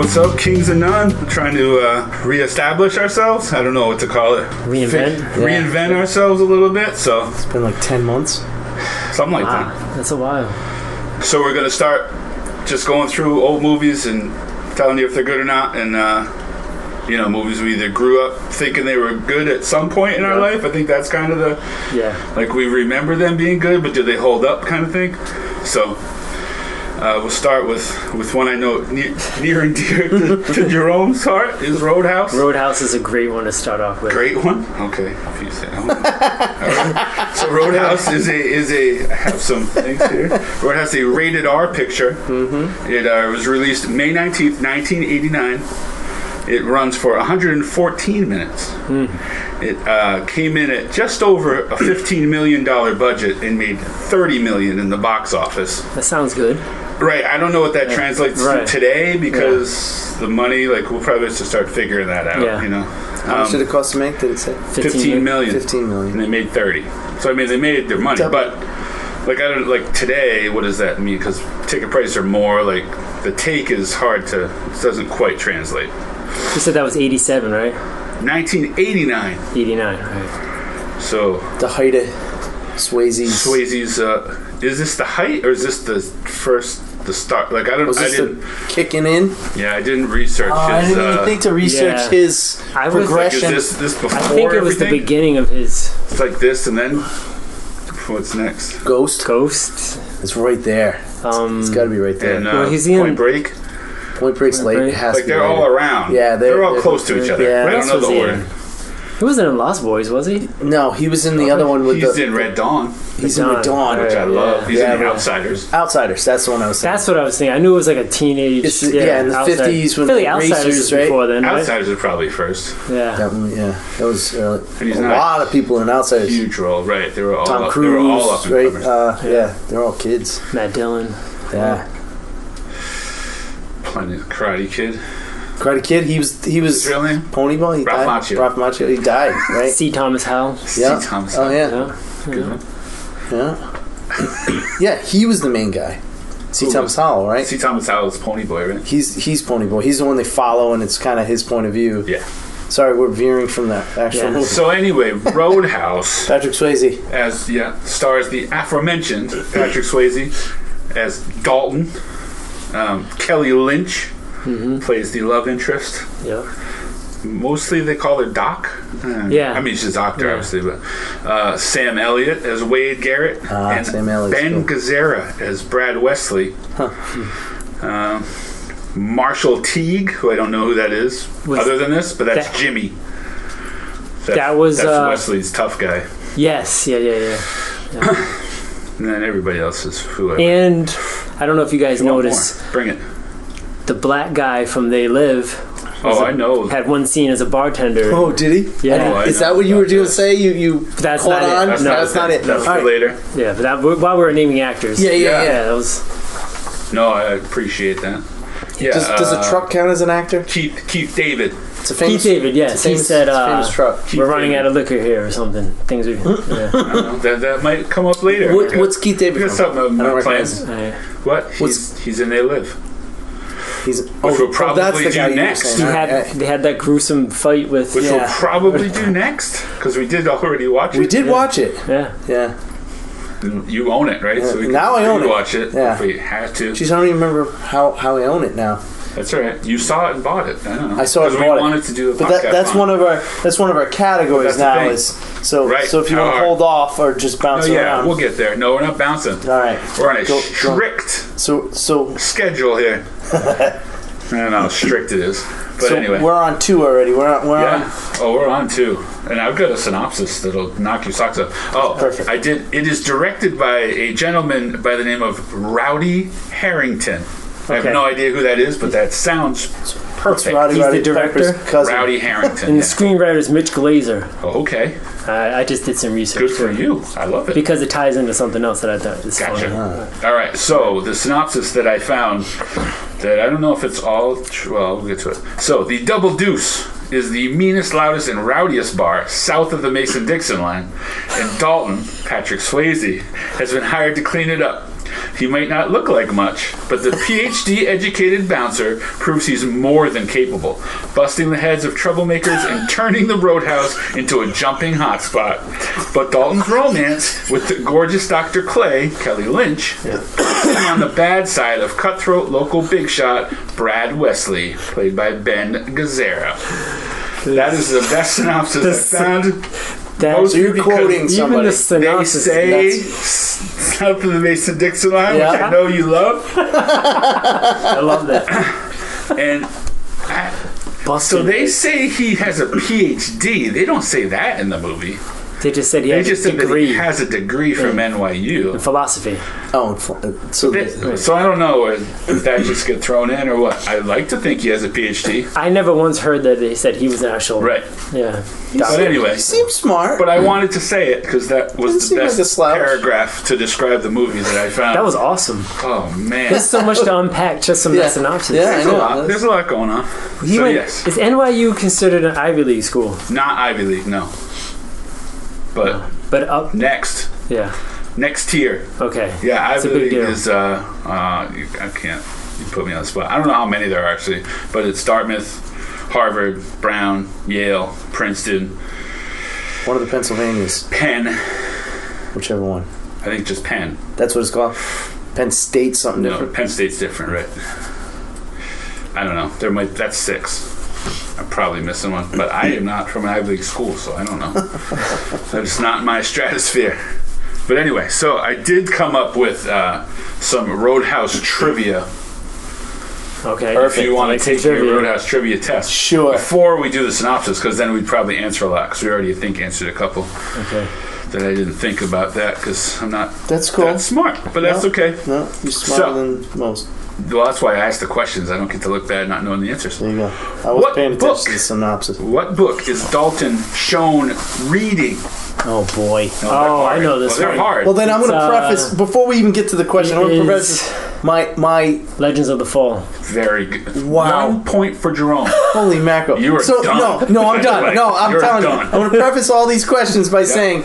What's up, Kings and None? We're trying to reestablish ourselves. I don't know what to call it. Reinvent ourselves a little bit. So it's been like 10 months. Something like that. That's a while. So we're going to start just going through old movies and telling you if they're good or not. And, movies we either grew up thinking they were good at some point in our life. I think that's kind of like we remember them being good, but do they hold up kind of thing? So we'll start with one I know near and dear to Jerome's heart is Roadhouse. Roadhouse is a great one to start off with. Great one? Okay. If you say all right. So Roadhouse is a I have some things here. Roadhouse is a rated R picture. Mm-hmm. It was released May 19th, 1989. It runs for 114 minutes. It came in at just over a $15 million budget and made $30 million in the box office. That sounds good. Right. I don't know what that translates to today because the money, we'll probably have to start figuring that out. Yeah. How much did it cost to make? Did it say? $15 million. 15 million. And they made 30. So, they made their money. But, I don't, today, what does that mean? Because ticket prices are more, the take is hard to, it doesn't quite translate. You said that was 87, right? 1989. 89, right. So the height of Swayze's. Is this the height or is this the start? I didn't kicking in. Yeah, I didn't research. I didn't even think to research his progression. Is this before? I think it was everything? The beginning of his. It's like this, and then what's next? Ghost. It's right there. It's got to be right there. And, he's Point Break. Point Break's late. It has to be they're all around. Yeah, they're all close to each other. Yeah, I don't know the order. He wasn't in Lost Boys, was he? No, he was in the other one with He's in Red Dawn. He's in Red Dawn, which I love. He's in Outsiders. Outsiders. That's the one I was saying. That's what I was thinking. I knew it was like a teenage. In the 50s when Outsiders, right? Before then, right? Outsiders are probably first. Yeah. That was a a lot of people in Outsiders. Huge role, right? They were all Tom Cruise, they were all up and right? They're all kids. Matt Dillon. Yeah. Plenty of Karate Kid. Karate Kid, he was real name? Ponyboy. He Ralph died. Macchio. Ralph Macchio, he died, right? C. Thomas Howell. Yeah. C. Thomas Howell. Oh yeah. Good one. Yeah, he was the main guy. C. Thomas Howell, right? C. Thomas Howell is Ponyboy, right? He's Ponyboy. He's the one they follow, and it's kind of his point of view. Yeah. Sorry, we're veering from the actual movie. So anyway, Roadhouse. Patrick Swayze. Stars the aforementioned Patrick Swayze as Dalton. Kelly Lynch plays the love interest. Yeah. Mostly they call her Doc. She's a doctor, obviously, but Sam Elliott as Wade Garrett and Sam Ben Gazzara as Brad Wesley. Marshall Teague, who I don't know who that is, other than this, but that's Jimmy. That's Wesley's tough guy. Yes, yeah. And then everybody else is whoever. And I don't know if you guys noticed. Bring it. The black guy from They Live. I know. Had one scene as a bartender. Oh, did he? Yeah. Is that what you were going to say? You that's caught not on? It. That's not it. That's for later. Yeah, but while we were naming actors. Yeah. That was. No, I appreciate that. Yeah. Does a truck count as an actor? Keith David. It's a famous, Keith David, yes. He said, famous truck. we're running out of liquor here or something. Things are... that might come up later. What's Keith David from? Something on my plans. What? He's in They Live. Which we'll probably do next. They had that gruesome fight with... Which we'll probably do next, because we did already watch it. We did watch it. Yeah. You own it, right? Yeah. So we now I own it. Watch it if we had to. Jeez, I don't even remember how I own it now. That's all right. You saw it and bought it. I don't know. I saw it and bought it. We wanted to do a podcast. That's one of our categories now. So if you want to hold off or just bounce around. Yeah, we'll get there. No, we're not bouncing. All right. We're on a strict schedule here. I don't know how strict it is. But anyway. We're on 2 already. We're on. We're on 2. And I've got a synopsis that'll knock your socks off. Oh, perfect. I did. It is directed by a gentleman by the name of Rowdy Harrington. I have no idea who that is, but that sounds perfect. He's the director. Rowdy Harrington. And the screenwriter is Mitch Glazer. Oh, okay. I just did some research. Good for you. I love it. Because it ties into something else that I thought was funny. All right. So the synopsis that I found, that I don't know if it's all true. Well, we'll get to it. So the Double Deuce is the meanest, loudest, and rowdiest bar south of the Mason-Dixon line. And Dalton, Patrick Swayze, has been hired to clean it up. He might not look like much, but the PhD-educated bouncer proves he's more than capable, busting the heads of troublemakers and turning the Roadhouse into a jumping hotspot. But Dalton's romance with the gorgeous Dr. Clay, Kelly Lynch, puts him on the bad side of cutthroat local big shot Brad Wesley, played by Ben Gazzara. That is the best synopsis I found. So you're quoting somebody. Even the synopsis, they say something the Mason Dixon line, which I know you love. I love that. And so they say he has a PhD. They don't say that in the movie. They just said he has a degree. That he has a degree from NYU in philosophy. Oh, so I don't know if that just get thrown in or what. I like to think he has a PhD. I never once heard that they said he was an actual Yeah. But anyway, he seems smart. But I wanted to say it because that was the best paragraph to describe the movie that I found. That was awesome. Oh man, there's so much to unpack just from that synopsis. Yeah, there's a lot going on. Yes. Is NYU considered an Ivy League school? Not Ivy League, no. But up next. Yeah. Next tier. Okay. Yeah, Ivy League is I can't. You put me on the spot. I don't know how many there are actually, but it's Dartmouth, Harvard, Brown, Yale, Princeton. One of the Pennsylvanias. Penn. Whichever one. I think just Penn. That's what it's called. Penn State, something different. No, Penn State's different, right? I don't know. That's 6. I'm probably missing one, but I am not from an Ivy League school, so I don't know. That's not my stratosphere. But anyway, so I did come up with some Roadhouse trivia. Okay. If you want to take your Roadhouse trivia test. Sure. Before we do the synopsis, because then we'd probably answer a lot, because we already answered a couple. Okay. That I didn't think about that, because I'm not that smart, but that's okay. No, you're smarter than most. Well, that's why I asked the questions. I don't get to look bad not knowing the answers. There you go. I was paying attention to the synopsis. What book is Dalton shown reading? Oh, boy. I know this one. They're hard. Well, then I'm going to preface, before we even get to the question, I'm going to preface my Legends of the Fall. Very good. Wow. 1 point for Jerome. Holy mackerel. You are done. No, I'm done. No, I'm telling you. I'm going to preface all these questions by saying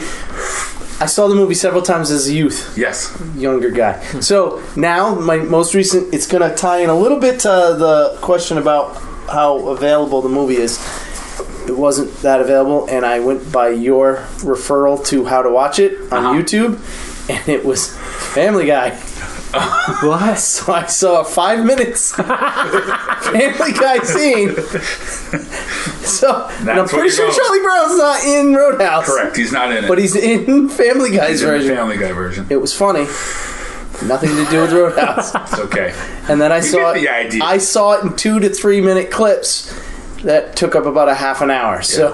I saw the movie several times as a youth. Yes. Younger guy. So now, my most recent, it's going to tie in a little bit to the question about how available the movie is. It wasn't that available, and I went by your referral to how to watch it on YouTube, and it was Family Guy. What? So I saw 5 minutes Family Guy scene. So and I'm pretty sure Charlie Brown's not in Roadhouse. Correct, he's not in it. But he's in Family Guy's version. Family Guy version. It was funny. Nothing to do with Roadhouse. It's okay. And then I saw the idea. I saw it in 2 to 3 minute clips that took up about a half an hour. So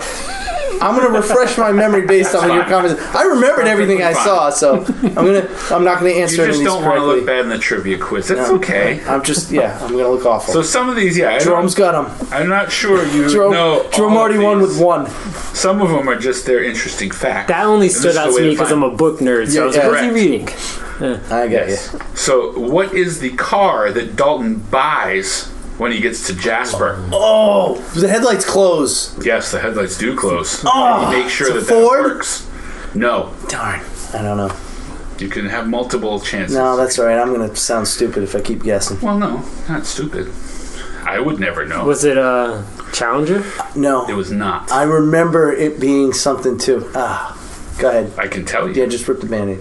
I'm going to refresh my memory based on your comments. I remembered everything I saw, so I'm not going to answer any of these correctly. You just don't want to look bad in the trivia quiz. That's okay. I'm going to look awful. So some of these, Jerome's got them. I'm not sure you know. Jerome already won with 1. Some of them are just their interesting facts. That only stood out to me because I'm a book nerd. So I was like, what's he reading? I got you. So what is the car that Dalton buys when he gets to Jasper? Oh, the headlights close. Yes, the headlights do close. Oh, make sure that Ford? works. No. Darn. I don't know. You can have multiple chances. No, that's all right. I'm going to sound stupid if I keep guessing. Well, no, not stupid. I would never know. Was it a Challenger? No. It was not. I remember it being something too. Go ahead. I can tell you. Yeah, just rip the Band-Aid.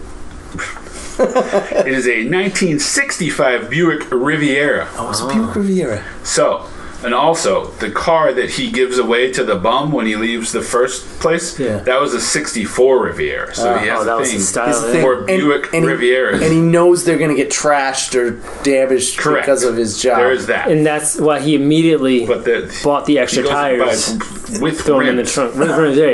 It is a 1965 Buick Riviera. Oh, it's a Buick Riviera. So, and also, the car that he gives away to the bum when he leaves the first place, that was a 64 Riviera. So he has a thing for Buick Rivieras. And he knows they're going to get trashed or damaged because of his job. There is that. And that's why he immediately bought the extra tires. With throw them in the trunk.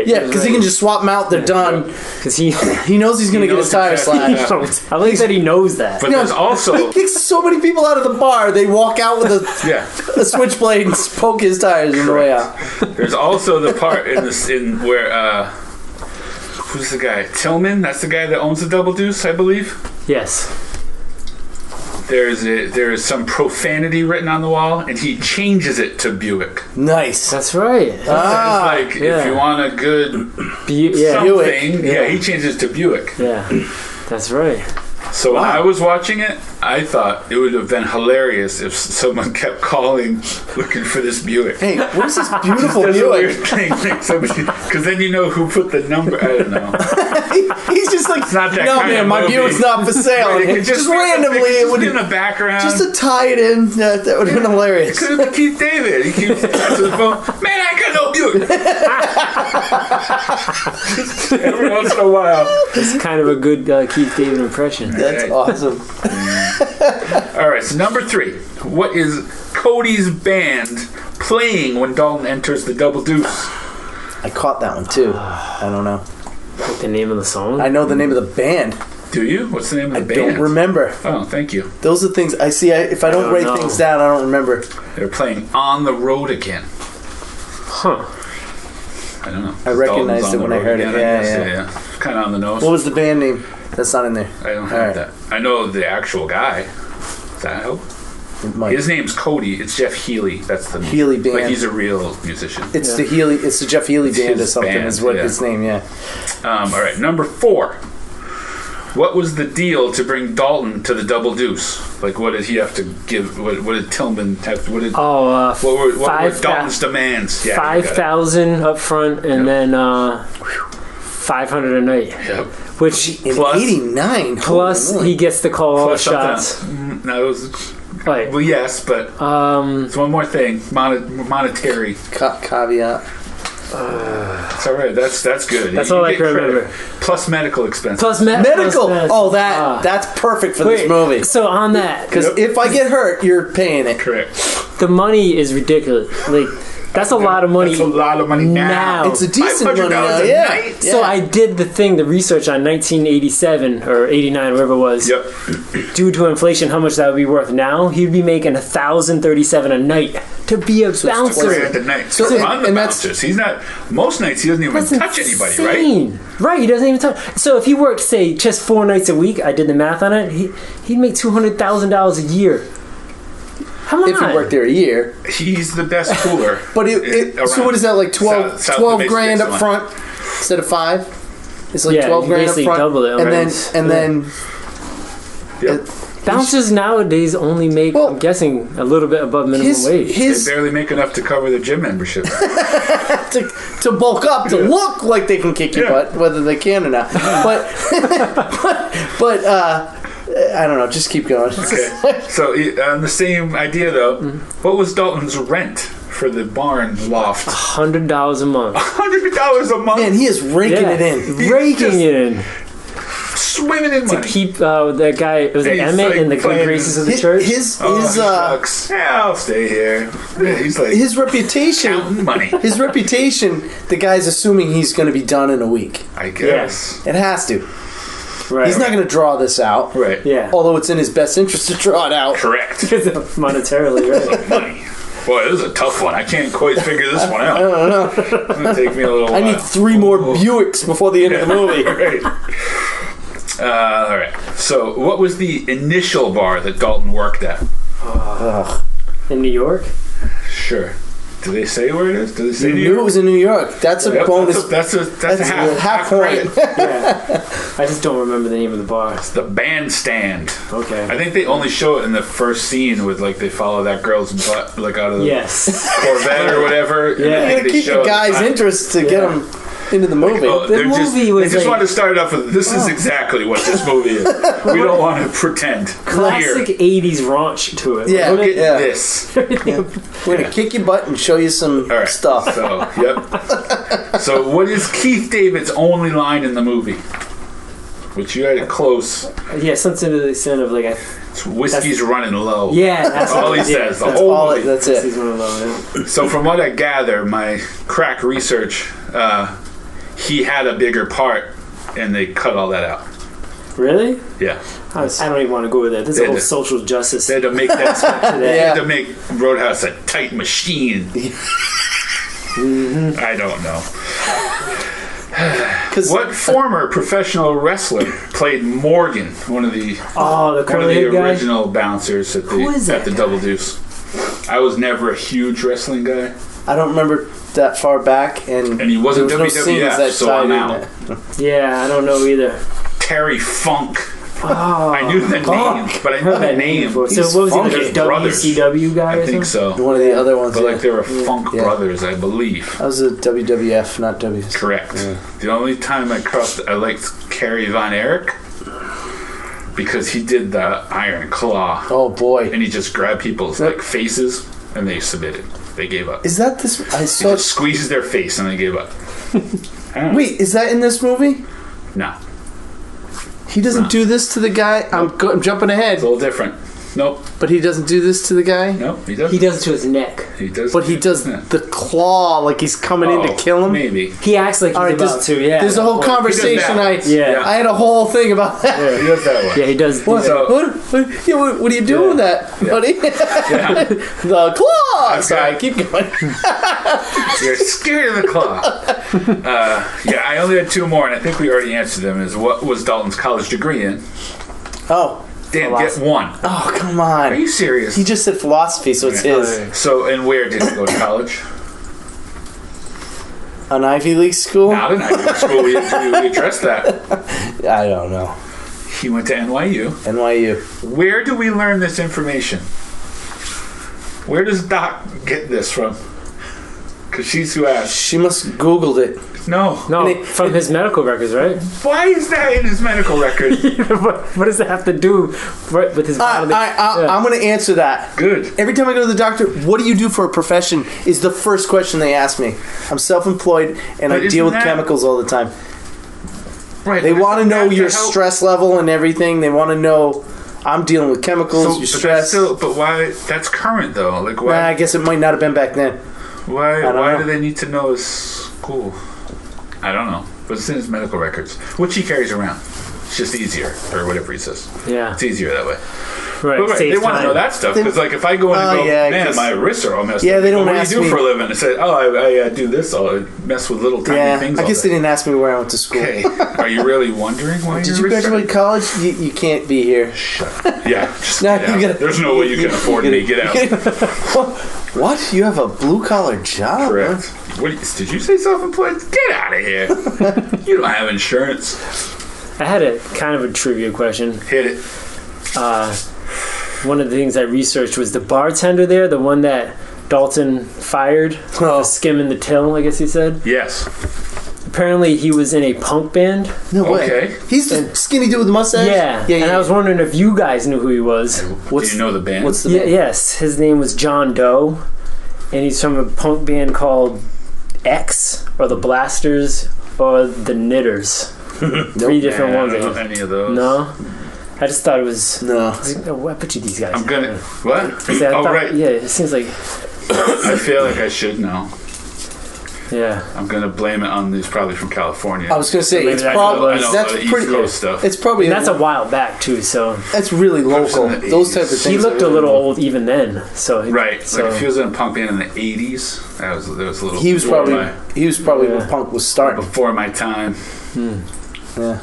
Yeah, because he can just swap them out. They're done. Because he knows he's going to get his tire slashed. I like that he knows that. But there's also... He kicks so many people out of the bar, they walk out with a switchblade and poke his tires on the way out. There's also the part in where... who's the guy? Tillman? That's the guy that owns the Double Deuce, I believe? Yes. There is some profanity written on the wall, and he changes it to Buick. Nice. That's right. If you want a good something, he changes it to Buick. Yeah, that's right. So when I was watching it, I thought it would have been hilarious if someone kept calling looking for this Buick. Hey, where's this beautiful That's a Buick? weird thing, like somebody, because then you know who put the number. I don't know. He's just like, It's not that no, kind man, of my movie. Buick's not for sale. Right, it And could just be randomly, it would in the background. just to tie it in. That would have been hilarious. It could have been Keith David. He keeps answering the phone. Man, I got no Buick. Every once in a while. It's kind of a good Keith David impression. That's Right. awesome. All right, so number 3. What is Cody's band playing when Dalton enters the Double Deuce? I caught that one too. I don't know. Like the name of the song? I know the name of the band. Do you? What's the name of the I band? don't remember. Oh, thank you. Those are things I see. If I don't write know. things down, I don't remember. They're playing On the Road Again. Huh. I don't know. I recognized Dalton's it on when the I road heard it. again, I Yeah, guess. Kind of on the nose. What was the band name? That's not in there. I don't All have right. that. I know the actual guy. Does that help? It might. His name's Cody. It's Jeff Healy. That's the Healy band. Like he's a real musician. It's the Healy. It's the Jeff Healy band or his something. band, Is what yeah. its name? Yeah. All right, number 4. What was the deal to bring Dalton to the Double Deuce? Like, what did he have to give? What did Tillman have? What did? Oh, what were Dalton's demands? Yeah, 5,000 up front, and then 500 a night. Yep. Which In Plus- '89. plus he gets to call all the Plus something shots. else. No, it was. Right. Well, yes, but there's one more thing. Monetary. Caveat. It's all right. That's good. That's You all I get can credit. remember. Plus medical expenses. Plus Medical. plus Oh, that's perfect for this movie. So on that, Because Yep. if I get hurt, you're paying it. Correct. the money is ridiculous. Like that's a lot of money. That's a lot of money now. It's a decent money now. $500 a Yeah. night? So I did the research on 1987 or 89, whatever it was. Yep. Due to inflation, how much that would be worth now? He'd be making $1,037 a night to be a bouncer. $20 a night. So- So on the and that's- bouncers. He's not. Most nights he doesn't even That's touch anybody, right? insane. Right, he doesn't even touch. So if he worked, say, just 4 nights a week, I did the math on it. He'd make $200,000 a year. Come on. If you work there a year. He's the best cooler. But so what is that, like 12, South 12 of grand Mason up front instead of 5? It's like Yeah, 12 you grand up basically front. double it, and right? then Yep. Bouncers nowadays only make, Well, I'm guessing, a little bit above minimum wage. They barely make enough to cover their gym membership. to bulk up, to look like they can kick your butt, whether they can or not. But I don't know. Just keep going. Okay. So on the same idea, though, what was Dalton's rent for the barn loft? $100 a month. $100 a month. Man, he is raking it in. Raking just- it in. Swimming in To money. keep that guy, was it He's Emmett like in the playing- good graces of the His church? Shucks. Yeah, I'll stay here. Yeah, he's like his reputation. counting money. His reputation. The guy's assuming he's going to be done in a week. I guess. It has to. Right. He's not going to draw this out. Right. Yeah. Although it's in his best interest to draw it out. Correct. Monetarily, right? Money. Boy, this is a tough one. I can't quite figure this one out. I don't know. It's gonna take me a little while. I need 3 more Buicks before the end of the movie. Right. All right. So, what was the initial bar that Dalton worked at? In New York? Sure. Do they say where it is? Do they say You New knew it York? was in New York. That's a Yep, bonus. That's a half point. credit. Yeah. I just don't remember the name of the bar. The bandstand. Okay. I think they only show it in the first scene with like they follow that girl's butt like out of the Yes. Corvette or whatever. Yeah. And I You think gotta they keep show the it guy's at the interest to get him into the movie. Oh, The they're movie was they just like- want to start off with this is exactly what this movie is. We don't want to pretend. Classic Here, 80s raunch to it. Yeah. look at Yeah. this. We're gonna kick your butt and show you some All right. stuff. So, yep. So, what is Keith David's only line in the movie? Which you had it close. Yeah, something to the extent of like, It's whiskey's running low. yeah, that's All he yeah, says. The that's whole all movie. that's He's it. one of them, So from what I gather, my crack research, he had a bigger part, and they cut all that out. yeah. Really? Yeah, I don't even want to go with that. This is a They whole had to- social justice. they had to make that. They Yeah. had to make Roadhouse a tight machine. I don't know. What former professional wrestler played Morgan, one of the Oh, the one of curly the head guy? original bouncers at Who is the at that the Double Deuce? I was never a huge wrestling guy. I don't remember that far back, and And he wasn't there was no WWF, scenes that so tied I'm in out. it. Yeah, I don't know either. Terry Funk I knew the name, but I knew the name. So what was funky. he, the WCW guy? I think so. One of the other ones. But yeah. like they were Funk Yeah. Brothers, I believe. That was a WWF, not WC. Correct. Yeah. The only time I liked Kerry Von Erich because he did the Iron Claw. Oh boy. And he just grabbed people's like faces and they submitted. They gave up. Is that this? I He saw. just squeezes their face and they gave up. I don't know. Wait, is that in this movie? No. He doesn't do this to the guy. I'm jumping ahead, It's a little different. Nope. but he doesn't do this to the guy. Nope. He doesn't. He does it to his neck. He does. But he does Yeah. the claw like he's coming in to kill him. Maybe. He acts like he's All right, about to. Yeah. there's a whole conversation. Yeah. I had a whole thing about that. He does that one. Yeah, he does. What, So- what are you doing with that, buddy? Yeah. The claw. Okay. Sorry, keep going. You're scared of the claw. Yeah, I only had two more, and I think we already answered them. Is what was Dalton's college degree in? Oh, Dan, get one. oh, come Are on. you serious? He just said philosophy, so it's his. So, and where did he go to college? An Ivy League school? Not an Ivy League school. We addressed that. I don't know. He went to NYU. NYU. Where do we learn this information? Where does Doc get this from? Because she's who asked. She must have Googled it. No. No, from his medical records, right? Why is that in his medical record? what does that have to do with his body? I'm going to answer that. Good. Every time I go to the doctor, what do you do for a profession is the first question they ask me. I'm self-employed and But I deal with isn't that- chemicals all the time. Right. They but want to isn't know that your to help- stress level and everything. They want to know I'm dealing with chemicals, your but that's stress. still, but why? That's current though. Like Nah, why? I guess it might not have been back then. Why? don't Why know. do they need to know his school? I don't know. But it's in his medical records, which he carries around. It's just easier, or whatever he says. Yeah. It's easier that way. Right. But right, they saves want to time. know that stuff They- because, like, if I go in and Oh, go, yeah, man, 'cause- my wrists are all messed Yeah, up. they don't What ask do you do me- for a living? I said, oh, I do this. I mess with little tiny Yeah, things. I all guess they day. didn't ask me where I went to school. Okay, are you really wondering why? Did your you wrists graduate college? You can't be here. are- Yeah, just No, get you out. gotta- There's no way you can afford me. Get out. What? You have a blue collar job? Correct. What, did you say self-employed? Get out of here. You don't have insurance. I had a kind of a trivia question. Hit it. One of the things I researched was the bartender there, the one that Dalton fired, Oh. skimming the till, I guess he said. Yes. Apparently, he was in a punk band. No way. Okay. He's the skinny dude with the mustache? Yeah. Yeah, And I was wondering if you guys knew who he was. Do you know the band? What's the Yeah, name? yes, his name was John Doe, and he's from a punk band called X, or the Blasters, or the Knitters. Three different Yeah, I ones. don't know any of those. No, I just thought it was. No. I bet you these guys. I'm gonna. What? I said, I Oh, thought- right. Yeah, it seems like. I feel like I should know. Yeah. I'm gonna blame it on these probably from California. I was going to say, Maybe it's that's probably, what I know that's East pretty, Coast stuff. it's probably, And that's a while back too, so that's really local. in the Those type of 80s. things. he looked are a little really- old even then. So Right. So Like if he was in a punk band in the '80s, that was a little. He was before probably, Yeah. when punk was starting. before my time, Yeah.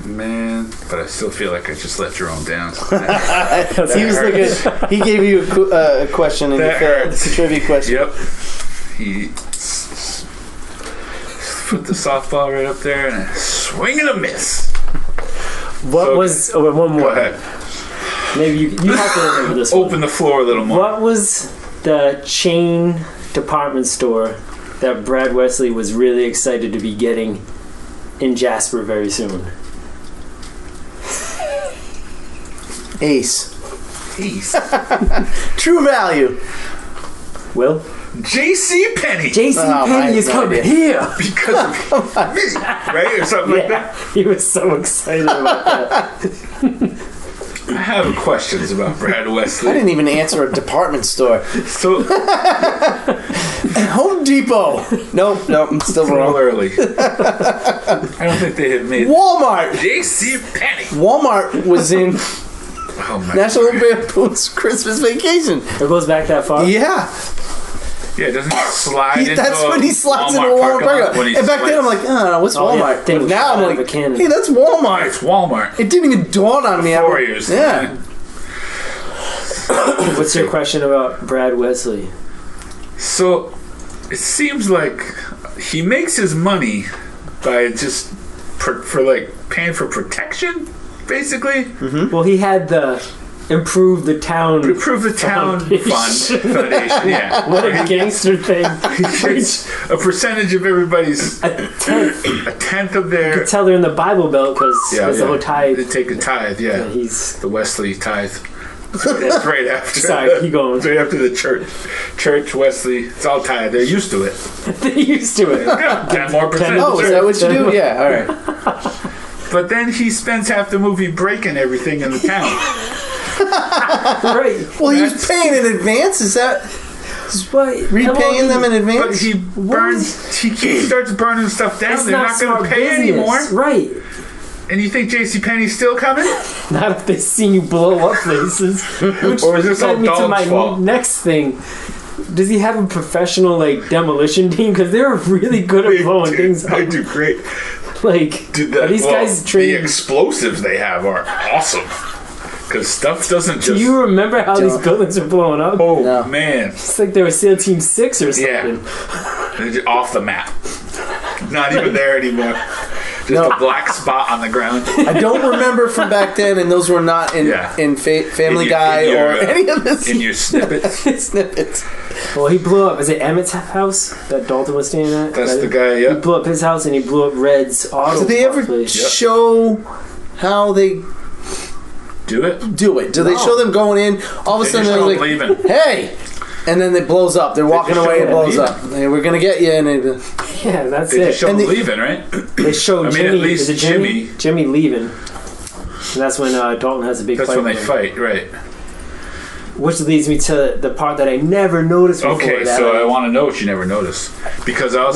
man. But I still feel like I just let Jerome down. He was looking, he gave you a question and That you failed. hurts. It's a trivia question. Yep. He put the softball right up there and a swing and a miss. what So- was? Oh, one Go more. ahead. Maybe you have to remember this. One. Open the floor a little more. What was the chain department store that Brad Wesley was really excited to be getting in Jasper very soon? Ace. Jeez. True value. Will? J.C. Penney. J.C. Oh, I Penney have is no coming idea. here. Because of me, right? Or something like that. Yeah, he was so excited about that. I have questions about Brad I Wesley. didn't even answer a department store. So Home Depot. Nope, I'm still a little wrong. early. I don't think they had made Walmart. J.C. Penney. Walmart was in Oh my National God. Lampoon's Christmas Vacation. It goes back that far? Yeah. Yeah, doesn't he slide into That's a when he slides into a Walmart Walmart parking lot parking when he lot. And back then I'm slides? like, oh, what's Oh, yeah. Walmart? Thing But now shot I'm out of a like, cannon. hey, that's Walmart. It's Walmart. It didn't even dawn on me. 4 years. Yeah. What's your question about Brad Wesley? So it seems like he makes his money by just for like paying for protection. basically. Well, he had the improve the town. Improve the town foundation. Yeah. What a gangster thing. It's a percentage of everybody's. A tenth. A tenth of their. You could tell they're in the Bible Belt because there's a whole tithe. They take a tithe, yeah. He's the Wesley tithe. That's right after. Sorry, keep going. Right after the church. Church, Wesley, it's all tithe. They're used to it. They're used to it. 10 more percent. Oh, is that what you do? Yeah, all right. But then he spends half the movie breaking everything in the town. Right. Well, he's paying in advance. Is that But repaying them in But advance? he burns. He starts burning stuff down. It's They're not going smart to pay business. anymore. Right. And you think JCPenney's still coming? Not if they see you blow up places. Which Or is this all led me to dog's my fault? next thing. Does he have a professional demolition team? Because they're really good at blowing things They up. do great. Like, are these guys the trained? explosives they have are awesome. Because stuff doesn't just. Do you remember how these buildings are blowing up? Oh No. man, It's like they were SEAL Team 6 or something. yeah, they're just off the map. Not even there anymore. Just a black spot on the ground. I don't remember from back then, and those were not in Yeah. Family In your- Guy in your, or any of this In your snippets. snippets. Well, he blew up. Is it Emmett's house that Dalton was staying at? That's the guy. He Yeah. blew up his house and he blew up Red's auto. Did they ever place. show how they Do it. do it? Do they show them going in? All of a They sudden just they're don't like, leaving. "Hey!" And then it blows up. They're walking just away. show It them blows leaving. up. Hey, we're gonna get you. And it, Yeah, that's They it. just show And him the- leaving, right? They show I mean, Jimmy. at least is it Jimmy? Jimmy. Jimmy leaving. And that's when Dalton has a big That's fight. when they with him. fight, right? Which leads me to the part that I never noticed before. Okay, that so I want to know what you never noticed because I'll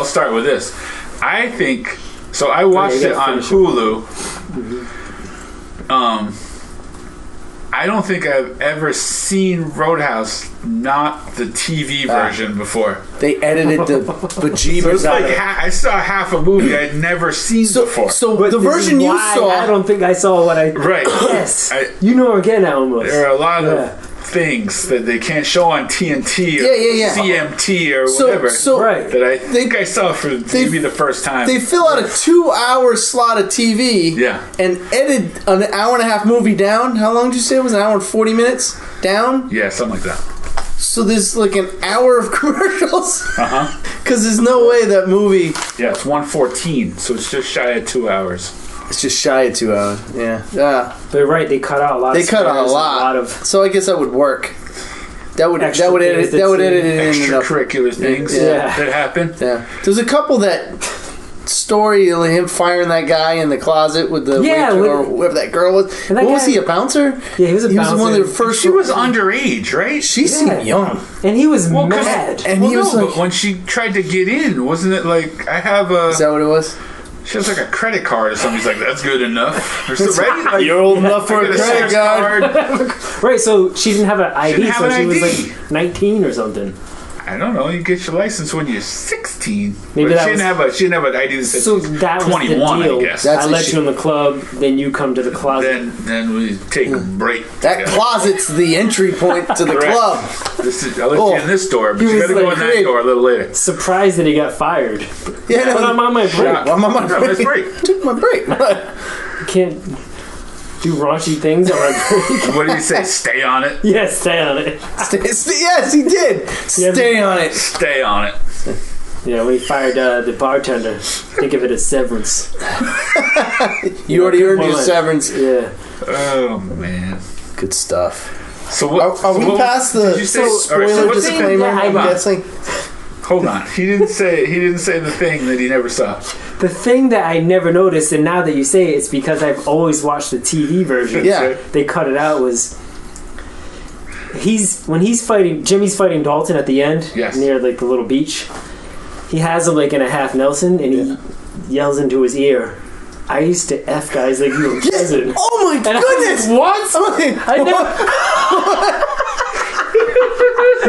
start with this. I think so. I watched you it gotta on finish Hulu. I don't think I've ever seen Roadhouse, not the TV version before. they edited the So bejeebers it's out like of it. I saw half a movie I'd never seen before. So But the this is version you why saw. I don't think I saw what I. Right. Yes. You know what I'm getting at almost. There are a lot Yeah. of things that they can't show on TNT or Yeah. CMT or So- whatever so- Right. that I think I saw for maybe the first time. They fill out a 2-hour slot of TV Yeah. and edit an hour and a half movie down. How long did you say it was? An hour and 40 minutes down? Yeah, something like that. So there's like an hour of commercials. Uh-huh. Because there's no way that movie. Yeah, it's 1:14, so it's just shy of 2 hours. It's just shy of 2 hours. Yeah. They're right. They cut out a lot. They of cut out a swears, lot. of. So I guess that would work. That would Extra edit things that would that edit it in enough. Extracurricular things Yeah. that happen. Yeah. There's a couple that story like him firing that guy in the closet with the Yeah, waitress with- or whoever that girl was. And that What was guy- he, a bouncer? Yeah, he was a He was bouncer. one of the first. She was underage, right? She seemed young. And he was 'cause- mad. And well, he was no, like, but when she tried to get in, wasn't it like I have a? is that what it was? She has like a credit card or something. He's like, that's good enough. Or so, right? Like, You're old enough for I a got credit Sears card. Right, so she didn't have an ID, didn't have so an she was ID. like 19 or something. I don't know. You get your license when you're 16. Maybe But that she didn't have an ID that said So that was 21. the deal. I guess. That's I what let she- you in the club, then you come to the closet. Then we take a break. That together. closet's the entry point to the Correct. club. I'll let you in this door, but He you was gotta go like, in that "Hey." door a little later. Surprised that he got fired. Yeah, But I'm on my break. I'm on my Yeah, let's break. Took my break. Can't do raunchy things on my break. What did he say? Stay on it. Yeah, stay on it. Yes, he did. Stay on it. Stay on it. Yeah, when he fired the bartender, think of it as severance. You already earned your Hold on. severance. Yeah. Oh man. Good stuff. So what? Are we what- past did the you say- all right, so spoiler what's the- disclaimer? Yeah, I'm hold on. guessing. Hold on. He didn't say the thing that he never saw. The thing that I never noticed, and now that you say it, it's because I've always watched the TV version. Yeah. They cut it out. Was Jimmy's fighting Dalton at the end, Yes. near like the little beach. He has him like in a half Nelson, and he yells into his ear, "I used to F guys like you in prison." Oh my And I was goodness! like, what? I'm like, I never.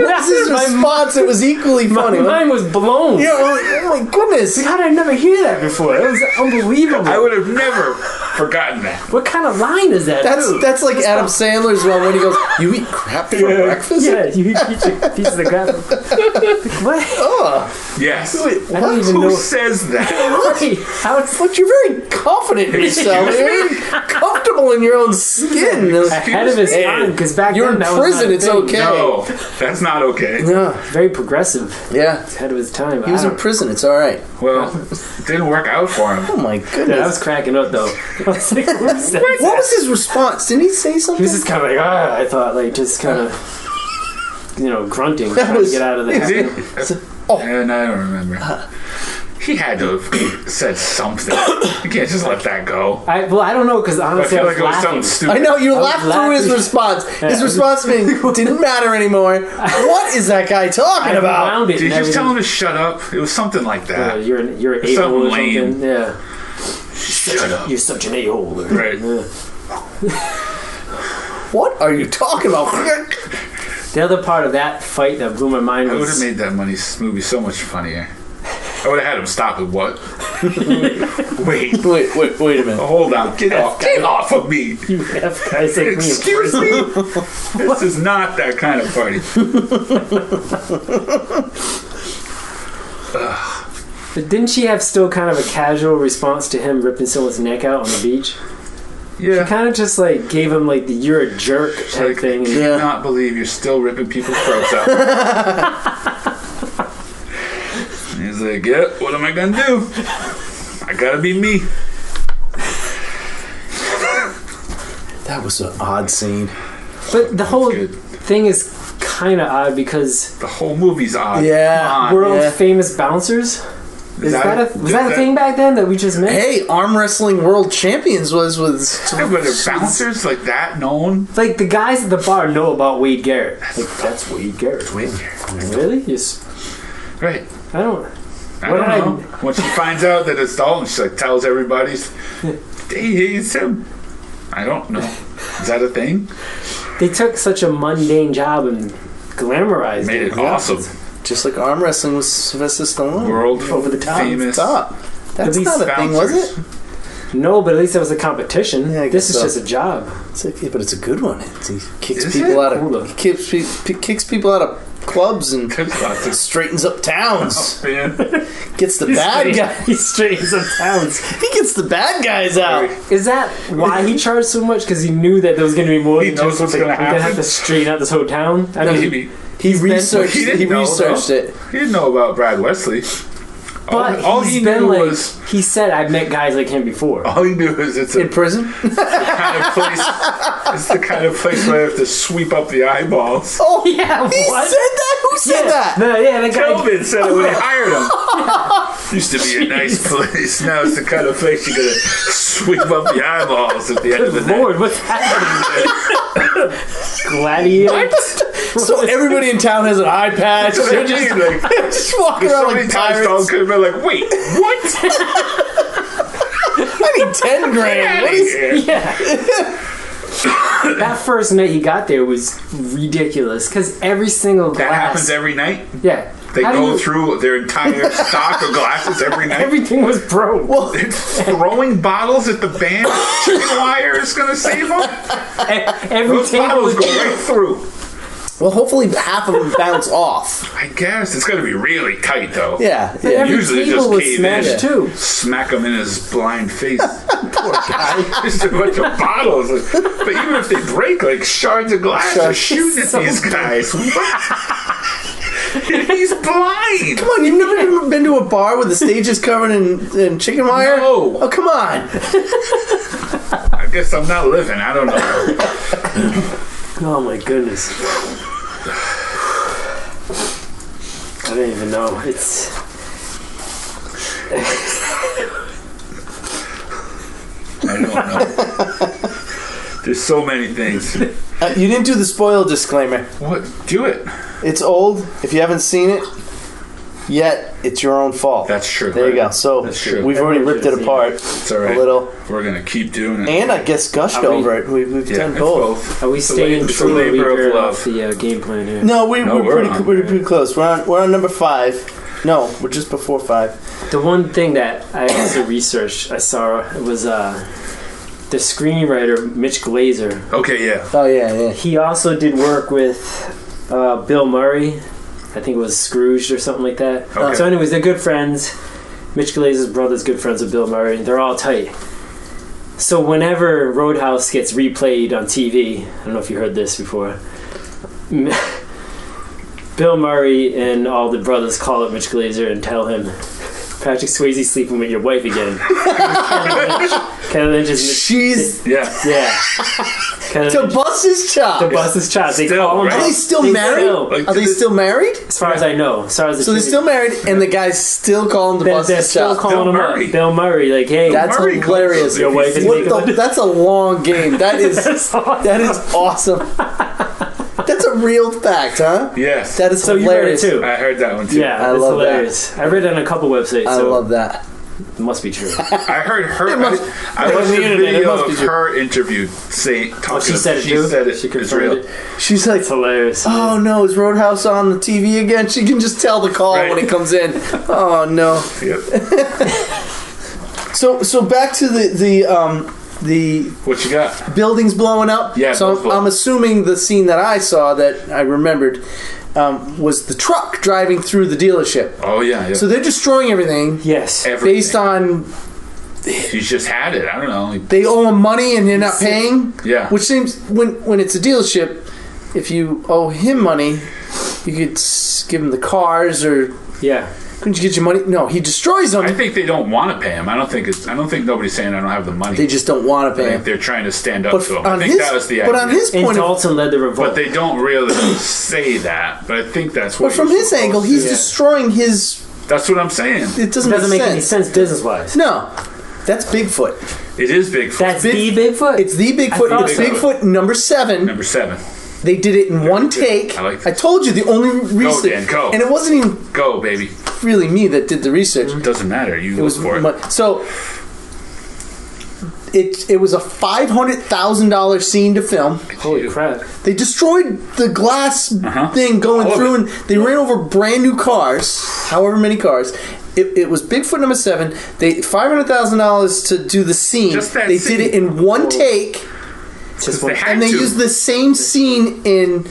was his response? It was equally funny. My mind was blown. Yeah, oh my goodness. How did I never hear that before? That was unbelievable. I would have never forgotten that. What kind of line is that? That's like Adam Sandler's one when he goes, "You eat crap for breakfast?" Yeah, you eat pieces of crap. What? Oh, Yes. wait, I don't even Who know. says that? Wait, how it's but you're very confident in yourself. You're very comfortable in your own skin. ahead of his time, because back You're then in that prison, was it's not a thing. okay. No, that's not okay. Yeah, Very progressive. yeah. Ahead of his time. He was in prison. It's all right. Well, it didn't work out for him. Oh my Yeah, I goodness. was cracking up though. I was like, what is that? What was his response? Didn't he say He something? was just kind of like, I thought, like, just kind of, grunting, That trying was- to get out of the Is he? house. And I don't remember. He had to have said something. You can't just let that go. I don't know, because I honestly, I feel was like it was laughing. something stupid. I know you I was laughed through his laughing. response. His Yeah. response being didn't matter anymore. What is that guy talking I about? wound it. Did you and just tell everything. him to shut up? It was something like that. You're an a-hole Something or lame. something. Yeah. Shut up. You're such an a-hole. Right. Yeah. What are you talking about? The other part of that fight that blew my mind I would have was made that movie so much funnier. I would have had him stop at what? Wait. Wait a minute. Hold on. Get off of me. you F guys like me. Excuse me? This is not that kind of party. But didn't she have still kind of a casual response to him ripping someone's neck out on the beach? Yeah. Kind of just like gave him like the "you're a jerk" type Like, thing. I And Yeah. cannot believe you're still ripping people's throats out. He's like, yeah, what am I gonna do? I gotta be me. That was an odd scene. But the whole good. thing is kind of odd because The whole movie's odd. Yeah. Come on. world Yeah. famous bouncers. Was that a that- thing back then that we just missed? Hey, arm wrestling world champions was Yeah, but are bouncers like that known? Like the guys at the bar know about Wade Garrett. Like that's Wade Garrett. Really? Yes. Right. I don't. I What don't did I- know. When she finds out that it's Dalton, she like tells everybody, hey, it's him. I don't know. Is that a thing? They took such a mundane job and glamorized Made it. it awesome. just like arm wrestling with Sylvester Stallone. World Over the top. famous. Top. That's least not a thing, was bouncers. it? No, but at least it was a competition. Yeah, I this guess is so. just a job. It's like, yeah, but it's a good one. He kicks Is people it? out Hold on. of kicks people out of clubs and There's lots of straightens up towns. man. Gets the bad guy. He straightens up towns. He gets the bad guys out. Is that why he charged so much? Because he knew that there was going to be more. He than knows just, what's like, gonna we're gonna have happen. to straighten out this whole town. I No, mean, He He researched. He didn't He know, researched though. it. didn't know about Brad Wesley. but all he's he been knew like, was he said, I've met guys like him before. all he knew is it's a In prison? kind of place. It's the kind of place where I have to sweep up the eyeballs. Oh, Yeah, he what? said that? Who said that? The guy. Kelvin said it when he hired him. Used to be a nice place. Now it's the kind of place you're gonna sweep up the eyeballs at the end of the Good day. Lord, what's happening? Gladiator. So everybody in town has an eye patch. That's They're what I just, mean, like, just walking so around many like times Dalton pirates. could have been like, wait, what? I need 10 grand. What is Yeah. That first night he got there was ridiculous because every single glass. That happens every night. Yeah. They How do go you- through their entire stock of glasses every night. Everything was broke. Well, Throwing bottles at the band, chicken wire is going to save them. Every Those table bottles was go right through. well, hopefully half of them bounce off. I guess it's going to be really tight, though. Yeah. But Yeah. every Usually table just was cave smashed in. too. Smack him in his blind face. Poor guy. Just a bunch of bottles. But even if they break, like shards of glass are shooting at So these guys. He's blind. Come on, you've never even been to a bar where the stage is covered in chicken wire? No. Oh, come on. I guess I'm not living. I don't know. Oh my goodness. I don't even know. It's. I don't know. There's so many things. You didn't do the spoil disclaimer. What? Do it. It's old. If you haven't seen it, yet it's your own fault. That's true. There you go. So That's true. we've already ripped it apart It's all right. a little. We're going to keep doing it. And I guess gushed over it. We've done it's both. Are we staying It's a true or labor of we're love. off the game plan here? No, we're we're pretty close. We're on number 5. No, we're just before 5. The one thing that I also researched, I saw, it was the screenwriter Mitch Glazer. Okay, yeah. Oh yeah. He also did work with Bill Murray. I think it was Scrooged or something like that. Okay. So anyways, they're good friends. Mitch Glazer's brother's good friends with Bill Murray. They're all tight. So whenever Roadhouse gets replayed on TV, I don't know if you heard this before, Bill Murray and all the brothers call up Mitch Glazer and tell him, Patrick Swayze's sleeping with your wife again. Kelly Lynch is... She's Yeah. Yeah. to bust his chops. To bust his chops. They Still, call him. right? Are they still They married? still- Like, Are they still married? As far as I know. As far as the So they're TV still married, and the guys still call him to bust they're his still chops. calling Bill him Murray. up. Bill Murray, like, hey, That's Murray calls hilarious. him. your wife is What making the, that's a long game. That is awesome. That's a real fact, huh? Yes. That is So you read it hilarious. too. I heard that one too. Yeah, I it's love that. hilarious. I read it on a couple websites, I so love that. it must be true. I heard her. It must- I watched on the a internet, it video must be of true. her interview saying, She said it too? said it. She It's confirmed real. it. She's like, It's hilarious. oh no, is Roadhouse on the TV again? She can just tell the call Right. when it comes in. Oh no. Yep. So back to the What you got? buildings blowing up. Yeah, So buildings blowing I'm assuming the scene that I saw that I remembered was the truck driving through the dealership. Oh yeah. So they're destroying everything Yes. Everything. based on He's just had it. I don't know. they owe him money and they're not paying. Yeah. Which seems when it's a dealership, if you owe him money, you could give him the cars or Yeah. couldn't you get your money? No, he destroys them. I think they don't want to pay him. I don't think nobody's saying I don't have the money. They just don't want to I pay think him. they're trying to stand up But to him. I on think his, that was the but idea. on his And point of, Dalton led the revolt. But they don't really say that. But I think that's what. but from you're his supposed angle, to he's say. destroying his. That's what I'm saying. It doesn't, it doesn't make any sense. sense business-wise. No, that's Bigfoot. It is Bigfoot. That's Big- the Bigfoot? It's the Bigfoot. thought It's so. Bigfoot number 7. Number 7. They did it in one take. I like I this. told you the only reason, Dan, go. and it wasn't even Go, baby. really me that did the research. Doesn't matter. You It look was for it. so. It was a $500,000 scene to film. Holy crap. They destroyed the glass thing going All of through, it. and they ran over brand new cars, however many cars. It was Bigfoot number 7. They $500,000 to do the scene. Just that They scene. did it in one take, Just They one. had and they to. used the same scene in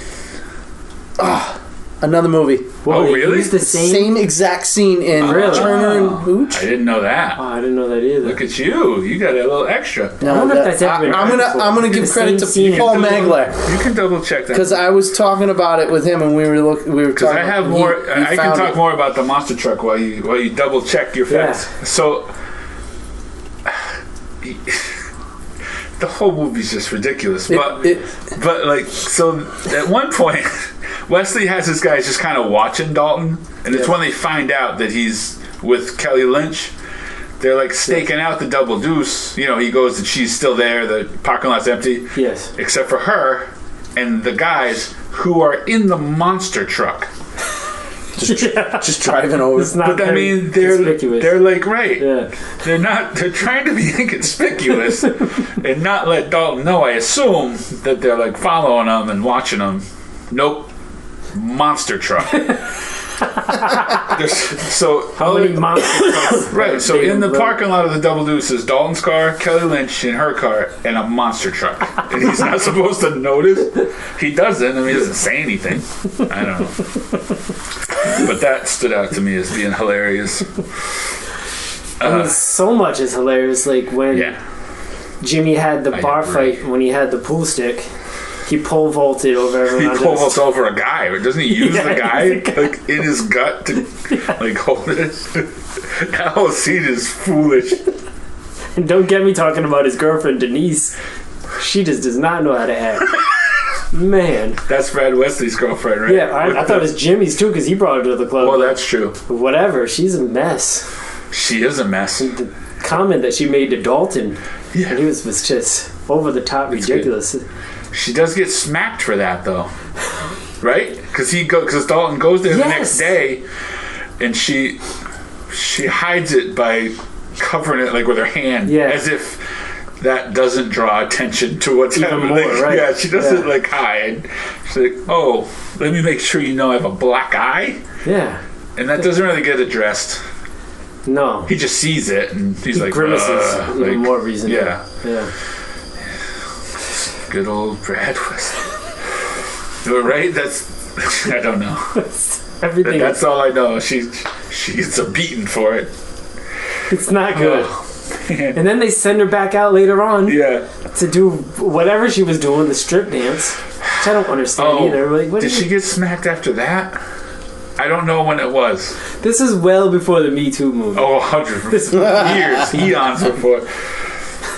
another movie. Oh, they really? used the Same exact scene in Really? Turner and Hooch. I didn't know that. Oh, I didn't know that either. Look at you. You got a little extra. No, I wonder if that's ever been I'm done gonna before. I'm gonna give The credit same to scene. Paul Magler You can double check that. because I was talking about it with him and we were Because talking. I have he- more. he I can found talk it. more about the monster truck while you double check your facts. So the whole movie's just ridiculous. But like, so at one point, Wesley has his guys just kind of watching Dalton, and it's when they find out that he's with Kelly Lynch. They're like staking out the Double Deuce. You know, he goes and she's still there. The parking lot's empty. Yes. Except for her and the guys who are in the monster truck. just driving over. It's not But I very mean, they're conspicuous. like right. Yeah. They're not. They're trying to be inconspicuous and not let Dalton know. I assume that they're like following him and watching him. Nope. Monster truck. So How many monsters? right. So in the parking lot of the Double Deuce is Dalton's car, Kelly Lynch in her car, and a monster truck. And he's not supposed to notice. He doesn't. I mean, he doesn't say anything. I don't know. But that stood out to me as being hilarious. I mean, so much is hilarious. Like when Yeah. Jimmy had the I bar agree. fight, when he had the pool stick, he pole vaulted over everyone. He onto pulls the- over a guy. Doesn't he use Yeah, the guy the like in his gut to like hold it? That whole scene is foolish. And don't get me talking about his girlfriend Denise. She just does not know how to act. Man. That's Brad Wesley's girlfriend, right? Yeah, I thought it was Jimmy's too because he brought her to the club. Well, that's true. Whatever, she's a mess. She is a mess. The comment that she made to Dalton, Yeah. and he was just over the top ridiculous. She does get smacked for that, though, right? Because Dalton goes there the Yes. next day, and she hides it by covering it like with her hand, as if that doesn't draw attention to what's even happening. more, right? Yeah, she doesn't like hide. She's like, oh, let me make sure you know I have a black eye. Yeah. And that doesn't really get addressed. No. He just sees it and he's like, grimaces. Even like, more reason. Yeah. Yeah. Good old Brad West. Right? That's I don't know. Everything. That's all I know. She gets a beating for it. It's not good. Oh. And then they send her back out later on to do whatever she was doing, the strip dance, which I don't understand either. Like, did she get smacked after that? I don't know when it was. This is well before the Me Too movie. Oh, 100 years, eons before.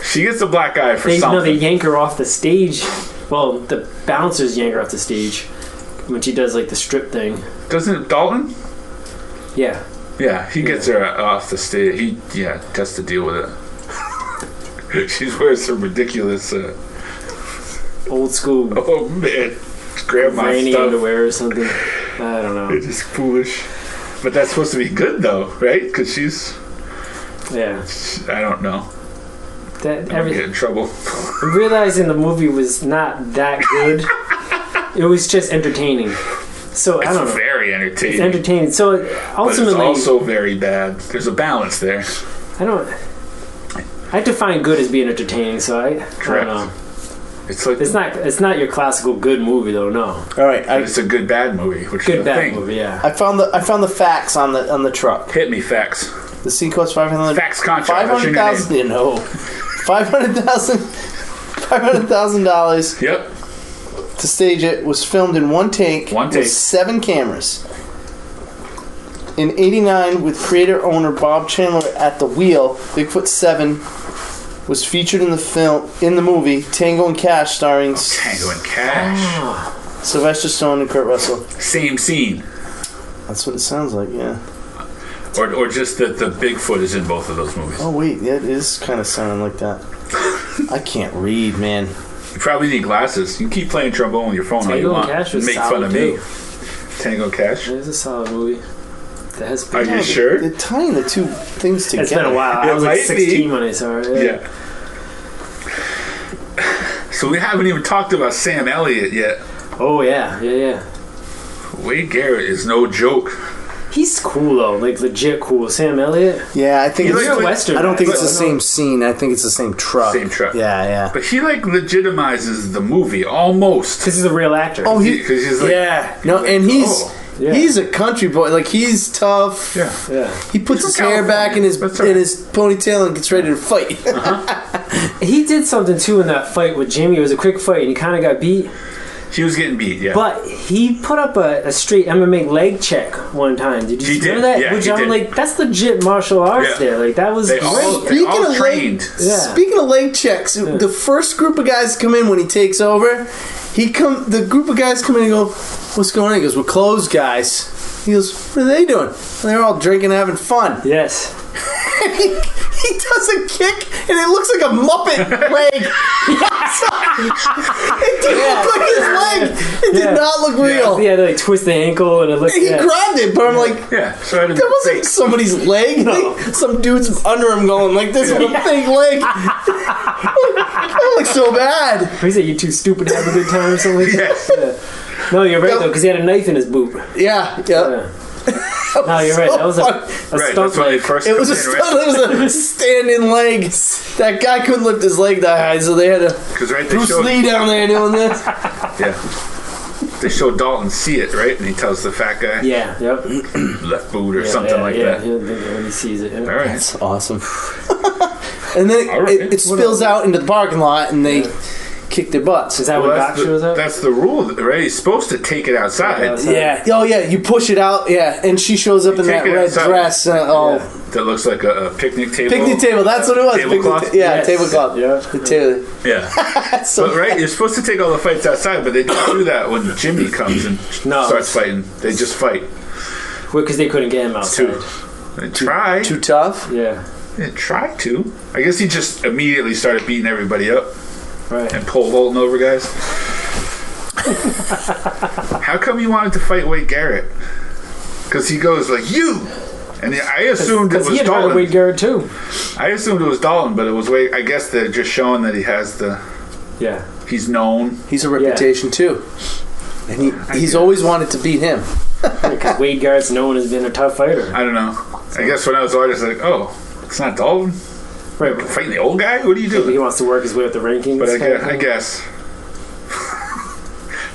She gets a black eye for something. No, they yank her off the stage. Well, the bouncers yank her off the stage when she does like the strip thing. Doesn't Dalton? Yeah. Yeah, he gets her off the stage. He has to deal with it. She's wearing some ridiculous old school. Oh man, grandma granny stuff. Underwear or something. I don't know. It's just foolish, but that's supposed to be good though, right? Because she's. Yeah. I don't know. That I'm get in trouble. Realizing the movie was not that good, it was just entertaining. So I don't know. It's very entertaining. It's entertaining. So ultimately, but it's also very bad. There's a balance there. I define good as being entertaining. So I don't know. It's like it's not your classical good movie though. No. All right, it's a good bad movie. Which good is bad thing. movie. Yeah. I found the facts on the truck. Hit me facts. The scene costs $500,000. Facts contract. $500,000. No, $500,000. Yep. To stage it, was filmed in one take. With 7 cameras. In '89, with creator-owner Bob Chandler at the wheel, Bigfoot 7 was featured in the movie Tango and Cash, starring Tango and Cash. Sylvester Stallone and Kurt Russell. Same scene. That's what it sounds like, yeah. Or just that the Bigfoot is in both of those movies. Oh wait, yeah, it is kind of sounding like that. I can't read, man. You probably need glasses. You can keep playing trombone with your phone all you want. Cash was Make fun of me. too. Tango Cash. It is a solid movie. That has been. Are you sure? They're tying the two things together. It's been a while. I was like 16 when I saw it. Yeah. So we haven't even talked about Sam Elliott yet. Oh yeah. Wade Garrett is no joke. He's cool though, like legit cool. Sam Elliott. Yeah, I think it's a Western. I don't think guy, it's the same scene. I think it's the same truck. Same truck. Yeah. But he like legitimizes the movie almost. Because he's a real actor. Oh, because he's like, and he's a country boy. Like he's tough. Yeah. He puts his hair back in his ponytail and gets ready to fight. He did something too in that fight with Jimmy. It was a quick fight, and he kind of got beat. He was getting beat, yeah. But he put up a straight MMA leg check one time. Did you hear that? Yeah, which I'm like, that's legit martial arts there. Like that was they great. all trained. Speaking of leg checks, the first group of guys come in when he takes over. The group of guys come in and go, "What's going on?" He goes, "We're closed, guys." He goes, "What are they doing?" "They're all drinking, having fun." Yes. He does a kick, and it looks like a Muppet leg. It didn't look like his leg. It did not look real. He had to like twist the ankle, and it looked. And he grabbed it, but I'm like, so that wasn't somebody's leg. No. Like, some dude's under him going like this with a fake leg. That looks so bad. He said, "You too stupid to have a good time" or something like that. Yeah. No, you're right though, because he had a knife in his boot. Yeah. No, you're right. That was a stunt leg. It was a stunt. It was a stand-in leg. That guy couldn't lift his leg that high, so they had Bruce Lee down there doing this. Yeah. They show Dalton see it, right? And he tells the fat guy. Yeah, yep. Left boot or something like that. Yeah, when he sees it. Yeah. All right. That's awesome. And then it spills out into the parking lot, and they kick their butts. Is that when Doc shows up? That's the rule, right? He's supposed to take it outside. Yeah. Oh, yeah. You push it out. Yeah. And she shows up in that red dress. That looks like a picnic table. Picnic table. That's what it was. Tablecloth? Tablecloth. Yeah. But right, you're supposed to take all the fights outside, but they don't do that when Jimmy comes and starts fighting. They just fight. Well, because they couldn't get him outside. They try. Too tough? Yeah. They tried to. I guess he just immediately started beating everybody up. Right. And pole vaulting over guys. How come you wanted to fight Wade Garrett? because he goes like you, and I assumed it was he had heard of Wade Dalton. Garrett too. I assumed it was Dalton, but it was Wade. I guess they're just showing that he has the. Yeah. He's known. He's a reputation too, and he's always wanted to beat him. Because Wade Garrett's known as being a tough fighter. I don't know. I guess when I was watching, I was like, oh, it's not Dalton. Right. But Fighting the old guy? What are you doing? he wants to work his way up the rankings. But I guess.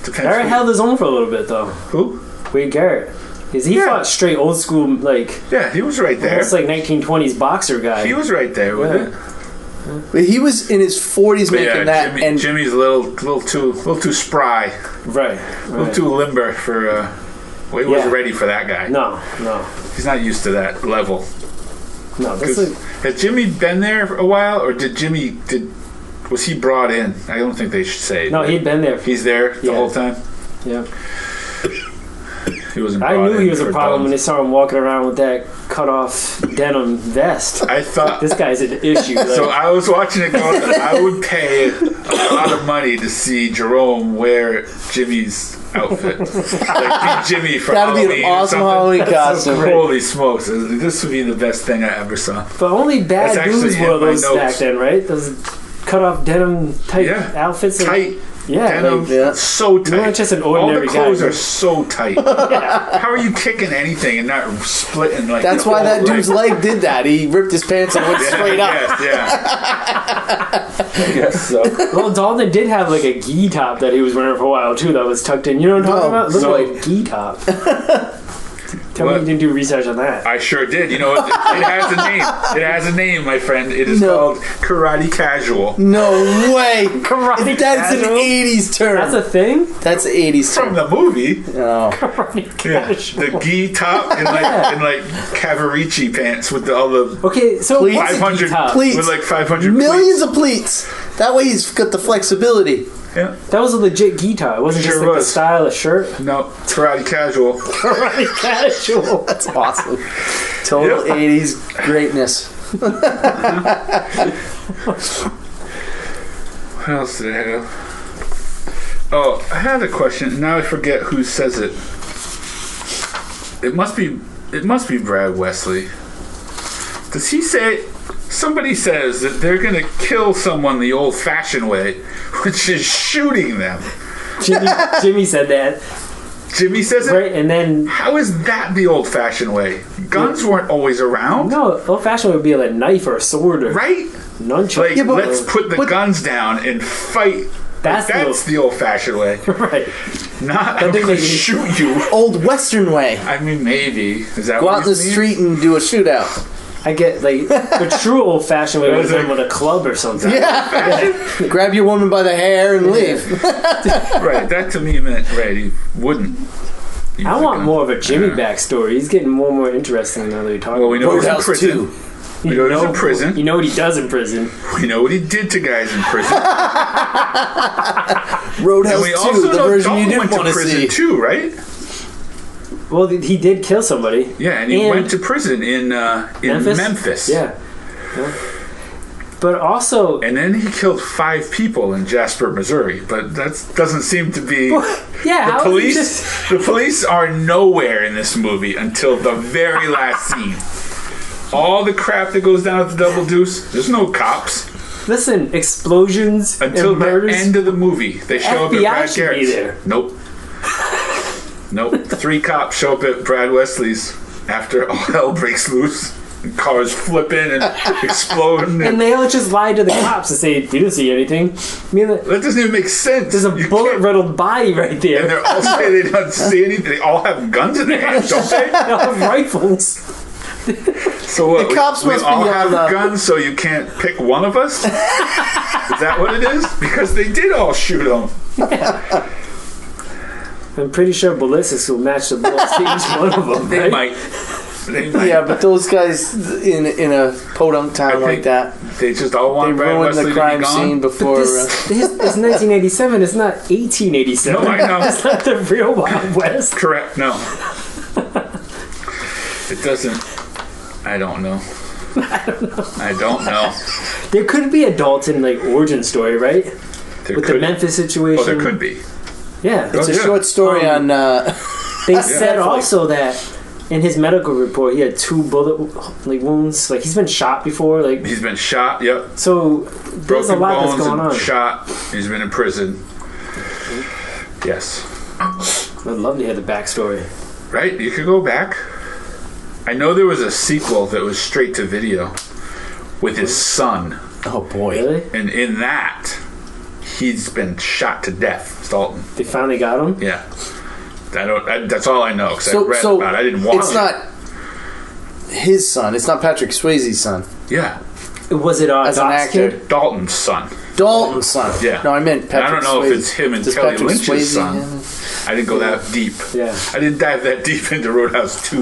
Depends. Garrett held his own for a little bit though. Who? Wade Garrett. Because he fought straight old school, like. Yeah, he was right there. Almost like 1920s boxer guy. He was right there with it. But he was in his 40s But making that, and Jimmy's a little too spry, Right. a little too limber for. Well, he wasn't ready for that guy. No. He's not used to that level. No, that's like. Had Jimmy been there for a while, or was he brought in? I don't think they should say. No, he'd been there. He's there the whole time. Yeah. He wasn't. I knew he was a for problem when Dalton. they saw him walking around with that cut off denim vest. I thought This guy's an issue. Like, So I was watching it going, I would pay a lot of money to see Jerome wear Jimmy's outfit. Like be Jimmy for that'd be Halloween an or awesome something. Halloween That's so costume. great. Holy smokes. This would be the best thing I ever saw. but only bad That's dudes actually wore in my those notes. back then, right? Those cut off denim type Yeah. outfits. Tight. Yeah. Denim, Yeah. so tight. You're not just an ordinary All the clothes guy. are so tight. How are you kicking anything and not splitting like That's the why whole that dude's leg did that. He ripped his pants and went straight up. Yeah. I guess so. Well, Dalton did have like a gi top that he was wearing for a while too. That was tucked in. You know what I'm talking No, about? Look so- like a gi top. Tell me What? you didn't do research on that. I sure did. You know, it has a name. It has a name, my friend. It is No. called Karate Casual. No way. Karate That's an casual? 80s term. That's a thing? That's an 80s From term. the movie. Oh. Karate Yeah. casual. The gi top and like Cavarici pants with all the Okay, so Please. what's a gi 500 top? Please. with like 500 Millions of pleats. That way he's got the flexibility. Yeah. That was a legit gi top. It wasn't just Sure like the was. style of shirt. No, Karate Casual. Karate casual. That's awesome. Total Yeah. 80s greatness. What else did I have? Oh, I had a question. Now I forget who says it. It must be Brad Wesley. Does he say? Somebody says that they're going to kill someone the old-fashioned way, which is shooting them. Jimmy said that. Jimmy says it. Right, and then How is that the old-fashioned way? Guns weren't always around, no, old fashioned would be like a knife or a sword or right? nunchuck. Like, Yeah, but- let's put the but- guns down and fight. That's the That's the old-fashioned way. right. Not I'm thing gonna that you- shoot you. Old Western way. I mean, maybe. Is that Go what out in the he's mean? street and do a shootout. I get like the true old fashioned way was done with a club or something. Yeah. Grab your woman by the hair and leave. Right, that to me meant, right, he wouldn't. use I the want gun. more of a Jimmy Yeah. backstory. He's getting more and more interesting now that we talk Well, we know he's in Roadhouse prison. 2. We know he's in prison. You know what he does in prison. We know what he did to guys in prison. Roadhouse And we 2, also the know version you Dalton didn't went to want to prison see. too, right? Well, he did kill somebody. Yeah, and he went to prison in Memphis. Yeah. But also, And then he killed 5 people in Jasper, Missouri. But that doesn't seem to be... yeah, The how is he police, just the police are nowhere in this movie until the very last scene. All the crap that goes down at the Double Deuce, there's no cops listen? Explosions until and the murders. end of the movie. They show up at FBI Brad should be Garrett's. there. Nope. Nope. 3 cops show up at Brad Wesley's after all hell breaks loose. And cars flipping and exploding. And they all just lie to the cops and say, "We didn't see anything." I mean, that doesn't even make sense. there's a You bullet can't- riddled body right And there. they're all saying they don't see anything. They all have guns in their hands, don't they? They all have rifles. So what? The cops we must all be have on the- guns, so you can't pick one of us. Is that what it is? Because they did all shoot them. I'm pretty sure ballistics will match the bullets to each one of them. They Right? might. They might. Yeah, but those guys in a podunk town think like that, They just all they want Brad ruined Wesley the to be crime gone. scene But before. this it's 1987. It's not 1887. No, I know. It's not the real Wild West. Correct. No. It doesn't. I don't know. I don't know. There could be a Dalton like origin story, right? There With could, the Memphis situation. Oh, there could be. Yeah. It's a yeah. short story on. They said Netflix. also that in his medical report, he had 2 bullet wounds. Like, he's been shot before. Like, he's been shot. Yep. So there's Broken a lot bones that's going and on. shot. He's been in prison. Yes. I'd love to hear the backstory. Right? You could go back. I know there was a sequel that was straight to video with his son. Oh boy! Really? And in that, he's been shot to death. Dalton. They finally got him. Yeah. That's all I know because I read so about it. I didn't watch it. It's not his son. It's not Patrick Swayze's son. Yeah. Was it As an Doc's actor? kid? Dalton's son. Dalton's son. Yeah. No, I meant Patrick I don't know Swayze. if it's him and Does Kelly Patrick Lynch's Swayze son. I didn't go that deep. Yeah. I didn't dive that deep into Roadhouse 2.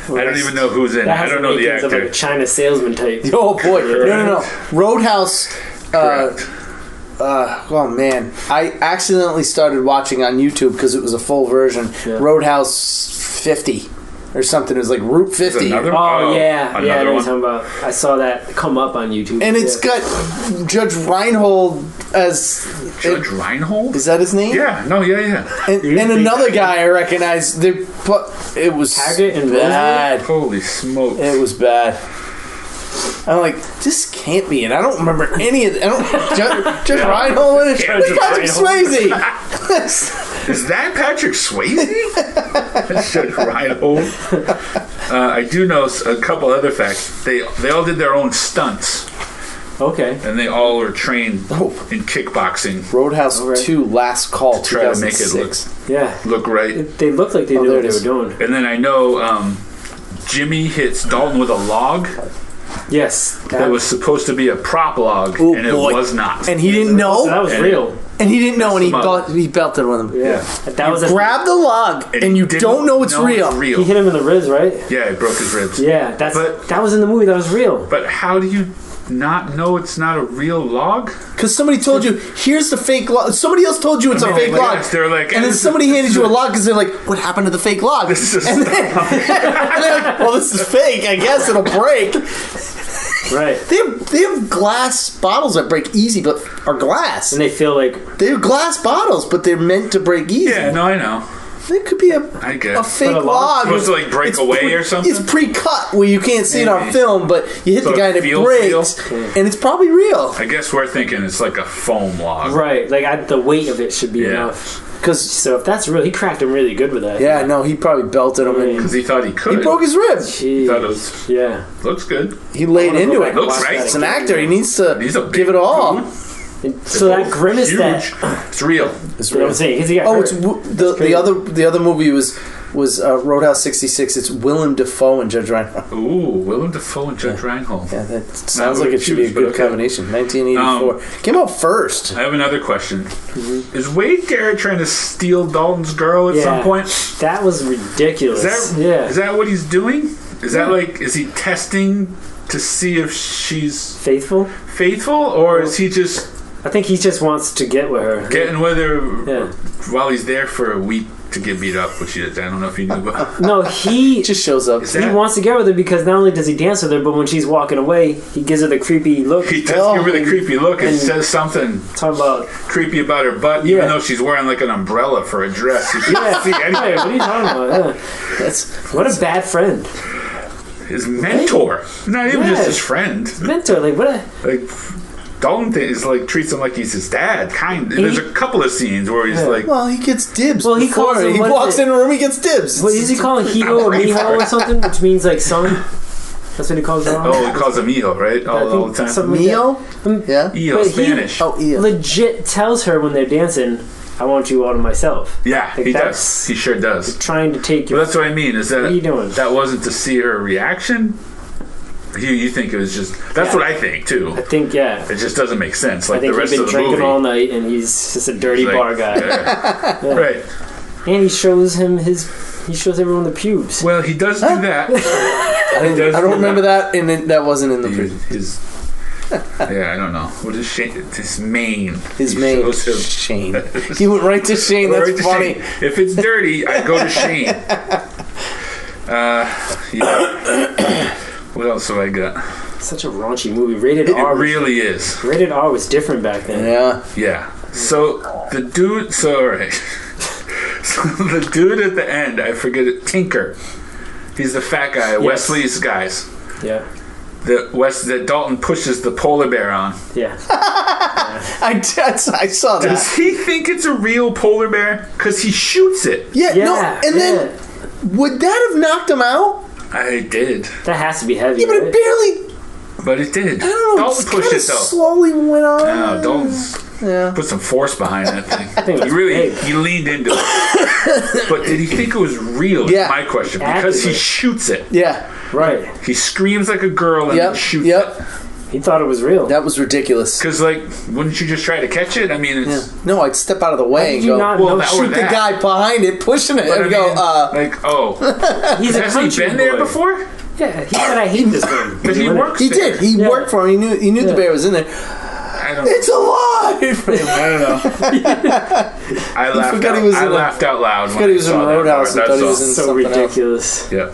I don't even know who's in it. That I has don't know the makings of actor. like a China salesman type. Oh boy! No. Roadhouse. Correct. Oh man, I accidentally started watching on YouTube because it was a full version. Yeah. Roadhouse 50 or something. It was like Route 50, another- Oh, yeah. another Yeah, I know what one? you're talking about. I saw that come up on YouTube. and it's got Judge Reinhold as. Judge Reinhold? Is that his name? Yeah. No, yeah. And another guy I recognize. But it was Taggart and bad. Holy smoke. It was bad. I'm like, this can't be it. I don't remember any of it. I don't. Judge Reinhold and Judge it's Patrick Swayze. Is that Patrick Swayze? Judge Reinhold. I do know a couple other facts. They all did their own stunts. Okay. And they all were trained Oh. in kickboxing. Roadhouse All right. 2, Last Call, Try to make it 2006. Yeah. look right. They looked like they knew there what it they were is. doing. And then I know Jimmy hits Dalton with a log Yes. that was supposed to be a prop log, Oh, and it boy. was not. And he didn't know. So that was And- real. And he didn't know, and he Messed him up. belted with him. Yeah. That was a... Grab the log, and you didn't don't know it's real. He hit him in the ribs, right? Yeah, he broke his ribs. Yeah. But- that was in the movie. That was real. But how do you not know it's not a real log? Because somebody told you, here's the fake log. Somebody else told you it's a fake log. Yes, they're like, And then somebody handed you a log because they're like, what happened to the fake log? This is a and they're like, well, this is fake. I guess it'll break. Right. They have glass bottles that break easy, but are glass. And they feel like... They're glass bottles, but they're meant to break easy. Yeah, no, I know. It could be I a guess. fake But a log log. supposed to, like, break It's away or something? It's pre-cut where you can't see it on Maybe. film, but you hit So the guy it and it feels breaks, and it's probably real. I guess we're thinking it's like a foam log. Right. Like, the weight of it should be Yeah. enough. Because So if that's real, he cracked him really good with that. yeah, no, he probably belted him, and Because he thought he could. he broke his rib. Jeez. Thought it was, Yeah. looks good. He laid wanna into go it. back and Looks watch right. that It's an again. actor. He needs to He's a big give it all. And so that grimace Huge. that... It's real. It's You know what I'm saying? 'Cause he got Oh, hurt. it's the other movie was Roadhouse 66. It's Willem Dafoe and Judge Reinhold. Ooh, Willem Dafoe and Judge Reinhold. Yeah, that sounds Not like it should be a confused, but good okay. combination. 1984 came out first. I have another question. Is Wade Garrett trying to steal Dalton's girl at some point? That was ridiculous. Is that what he's doing? Is that like, is he testing to see if she's faithful? faithful, or is he just I think he just wants to get with her. getting with her Yeah. while he's there for a week to get beat up, which I don't know if you knew about. No, he It just shows up. Is he that- wants to get with her because not only does he dance with her, but when she's walking away, he gives her the creepy look. He does give her the creepy look and and- says something Talk about creepy about her butt, Yeah. even though she's wearing like an umbrella for a dress. You can't see hey, anything. what are you talking about? Yeah. That's What a bad friend. His mentor, not even just Yeah. his friend. Mentor, like what? Like Dalton is like treats him like he's his dad. There's a couple of scenes where he's Yeah. like, well, he gets dibs. Well, he before. calls him- He what is walks it? in a room. He gets dibs. What is he calling Hito or Braveheart. Miho or something, which means like son? That's what he calls her. oh, he calls him Eo, right? All the time. something like Neo? that. Yeah. Eo, But he- Spanish. Oh, yeah. Legit tells her when they're dancing, "I want you all to myself." Yeah, Like he that's- does. He sure does. Trying to take But your. that's what I mean. Is that What are you doing? that wasn't to see her reaction? You think it was just? That's Yeah. what I think too. I think yeah. It just doesn't make sense. Like I think the he's rest been of the drinking movie. all night and he's just a dirty He's like, bar guy. yeah. Right. And he shows everyone the pubes. Well, he does do that. I don't remember that, and that wasn't in the His, preview. his yeah, I don't know. What is Shane? His mane. His He name shows him- Shane. He went right to Shane. That's Right to funny. Shane. If it's dirty, I go to Shane. Yeah. What else have I got? Such a raunchy movie. Rated It R. really is. Rated R was different back then. Yeah. Yeah. So the dude. So all right. So the dude at the end, I forget it. Tinker. He's the fat guy. Yes. Wesley's guys. Yeah. That Dalton pushes the polar bear on. Yeah. I saw that. Does he think it's a real polar bear? Because he shoots it. Yeah, Yeah. no, and then would that have knocked him out? I did. That has to be heavy. Yeah, but right? it barely. But it did. I don't know. Dalton pushed it though. Slowly went on. No, Dalton's Yeah. put some force behind that thing. think it's big. He leaned into it. But did he think it was real? Yeah. Is my question. Because he shoots it. Yeah. Right. He screams like a girl and then shoots it. He thought it was real. That was ridiculous. Because, like, wouldn't you just try to catch it? I mean, it's... Yeah. No, I'd step out of the How way did and you go, not well, know? that or shoot the guy behind it, pushing it, But and I go, mean, like, oh. He's a Has he country been there boy. before? Yeah, he said, I hate this game. But he works He there. did. He worked for him. He knew the bear was in there. I don't know. It's alive! I don't know. I laughed out loud. I forgot he was in Roadhouse and thought he was in So something ridiculous. Yep.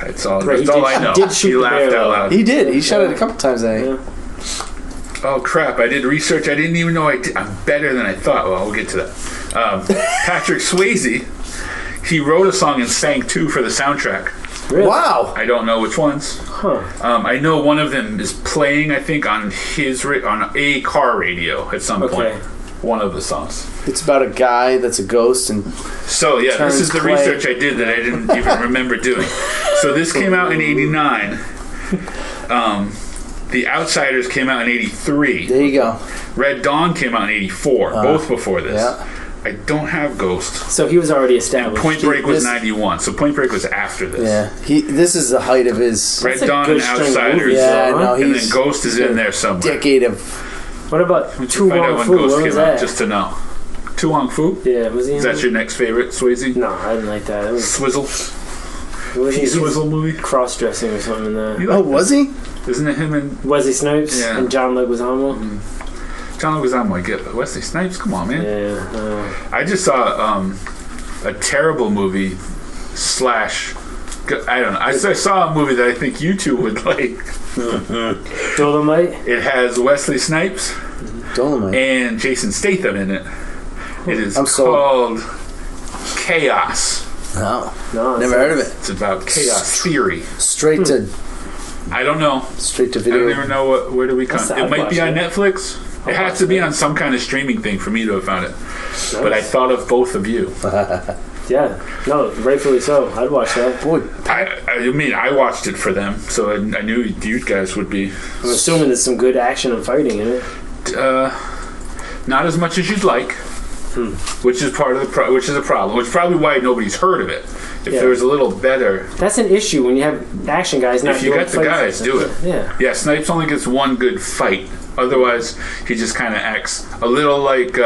That's all, Right, that's all I know. He did shoot He the laughed bear, out though. loud. He did. He shot it a couple times, I think. Yeah. Oh, crap. I did research. I didn't even know I did. I'm better than I thought. Well, we'll get to that. Patrick Swayze, he wrote a song and sang two for the soundtrack. Really? Wow. I don't know which ones. Huh. I know one of them is playing, I think, on a car radio at some point. One of the songs. It's about a guy that's a ghost and So, yeah, this is the clay. research I did that I didn't even remember doing. So this came out in 89. The Outsiders came out in 83. there you go. Red Dawn came out in 84, both before this. Yeah. I don't have Ghost. So he was already established. Point Break was this- 91, so Point Break was after this. Yeah. This is the height of his Red That's a Dawn good and string of Outsiders. movies, Yeah, though, no, huh? he- And then He's Ghost is in there somewhere. decade of What about Find Tu out Wong when Fu? Ghost What was came out, that? just to know. Tu Wong Fu? Yeah, was he in Is that that? your next favorite, Swayze? No, I didn't like that. It was Swizzle? Swizzle movie? cross-dressing or something in that. You like was he? that? Isn't it him and Wesley Snipes Yeah. and John Leguizamo. John Leguizamo? I get, but Wesley Snipes? Come on, man. Yeah. I just saw a terrible movie slash. I don't know. I saw a movie that I think you two would like. Dolomite. It has Wesley Snipes Dolomite. and Jason Statham in it. It is I'm sold. called Chaos. No. No, Never heard of it. It's about chaos theory. Straight to I don't know. straight to I don't video. even know where do we come. I'd It might be watch on it. Netflix. It has to be on some kind of streaming thing for me to have found it. But I thought of both of you. Yeah. No, rightfully so. I'd watch that. Boy, I mean, I watched it for them, so I knew you guys would be. I'm assuming there's some good action and fighting in it. Not as much as you'd like, which is part of the which is a problem. Which is probably why nobody's heard of it. If Yeah. there was a little better, That's an issue when you have action guys not if you doing got the fights. guys, do it. Yeah. Yeah, Snipes only gets one good fight. Otherwise, he just kind of acts a little like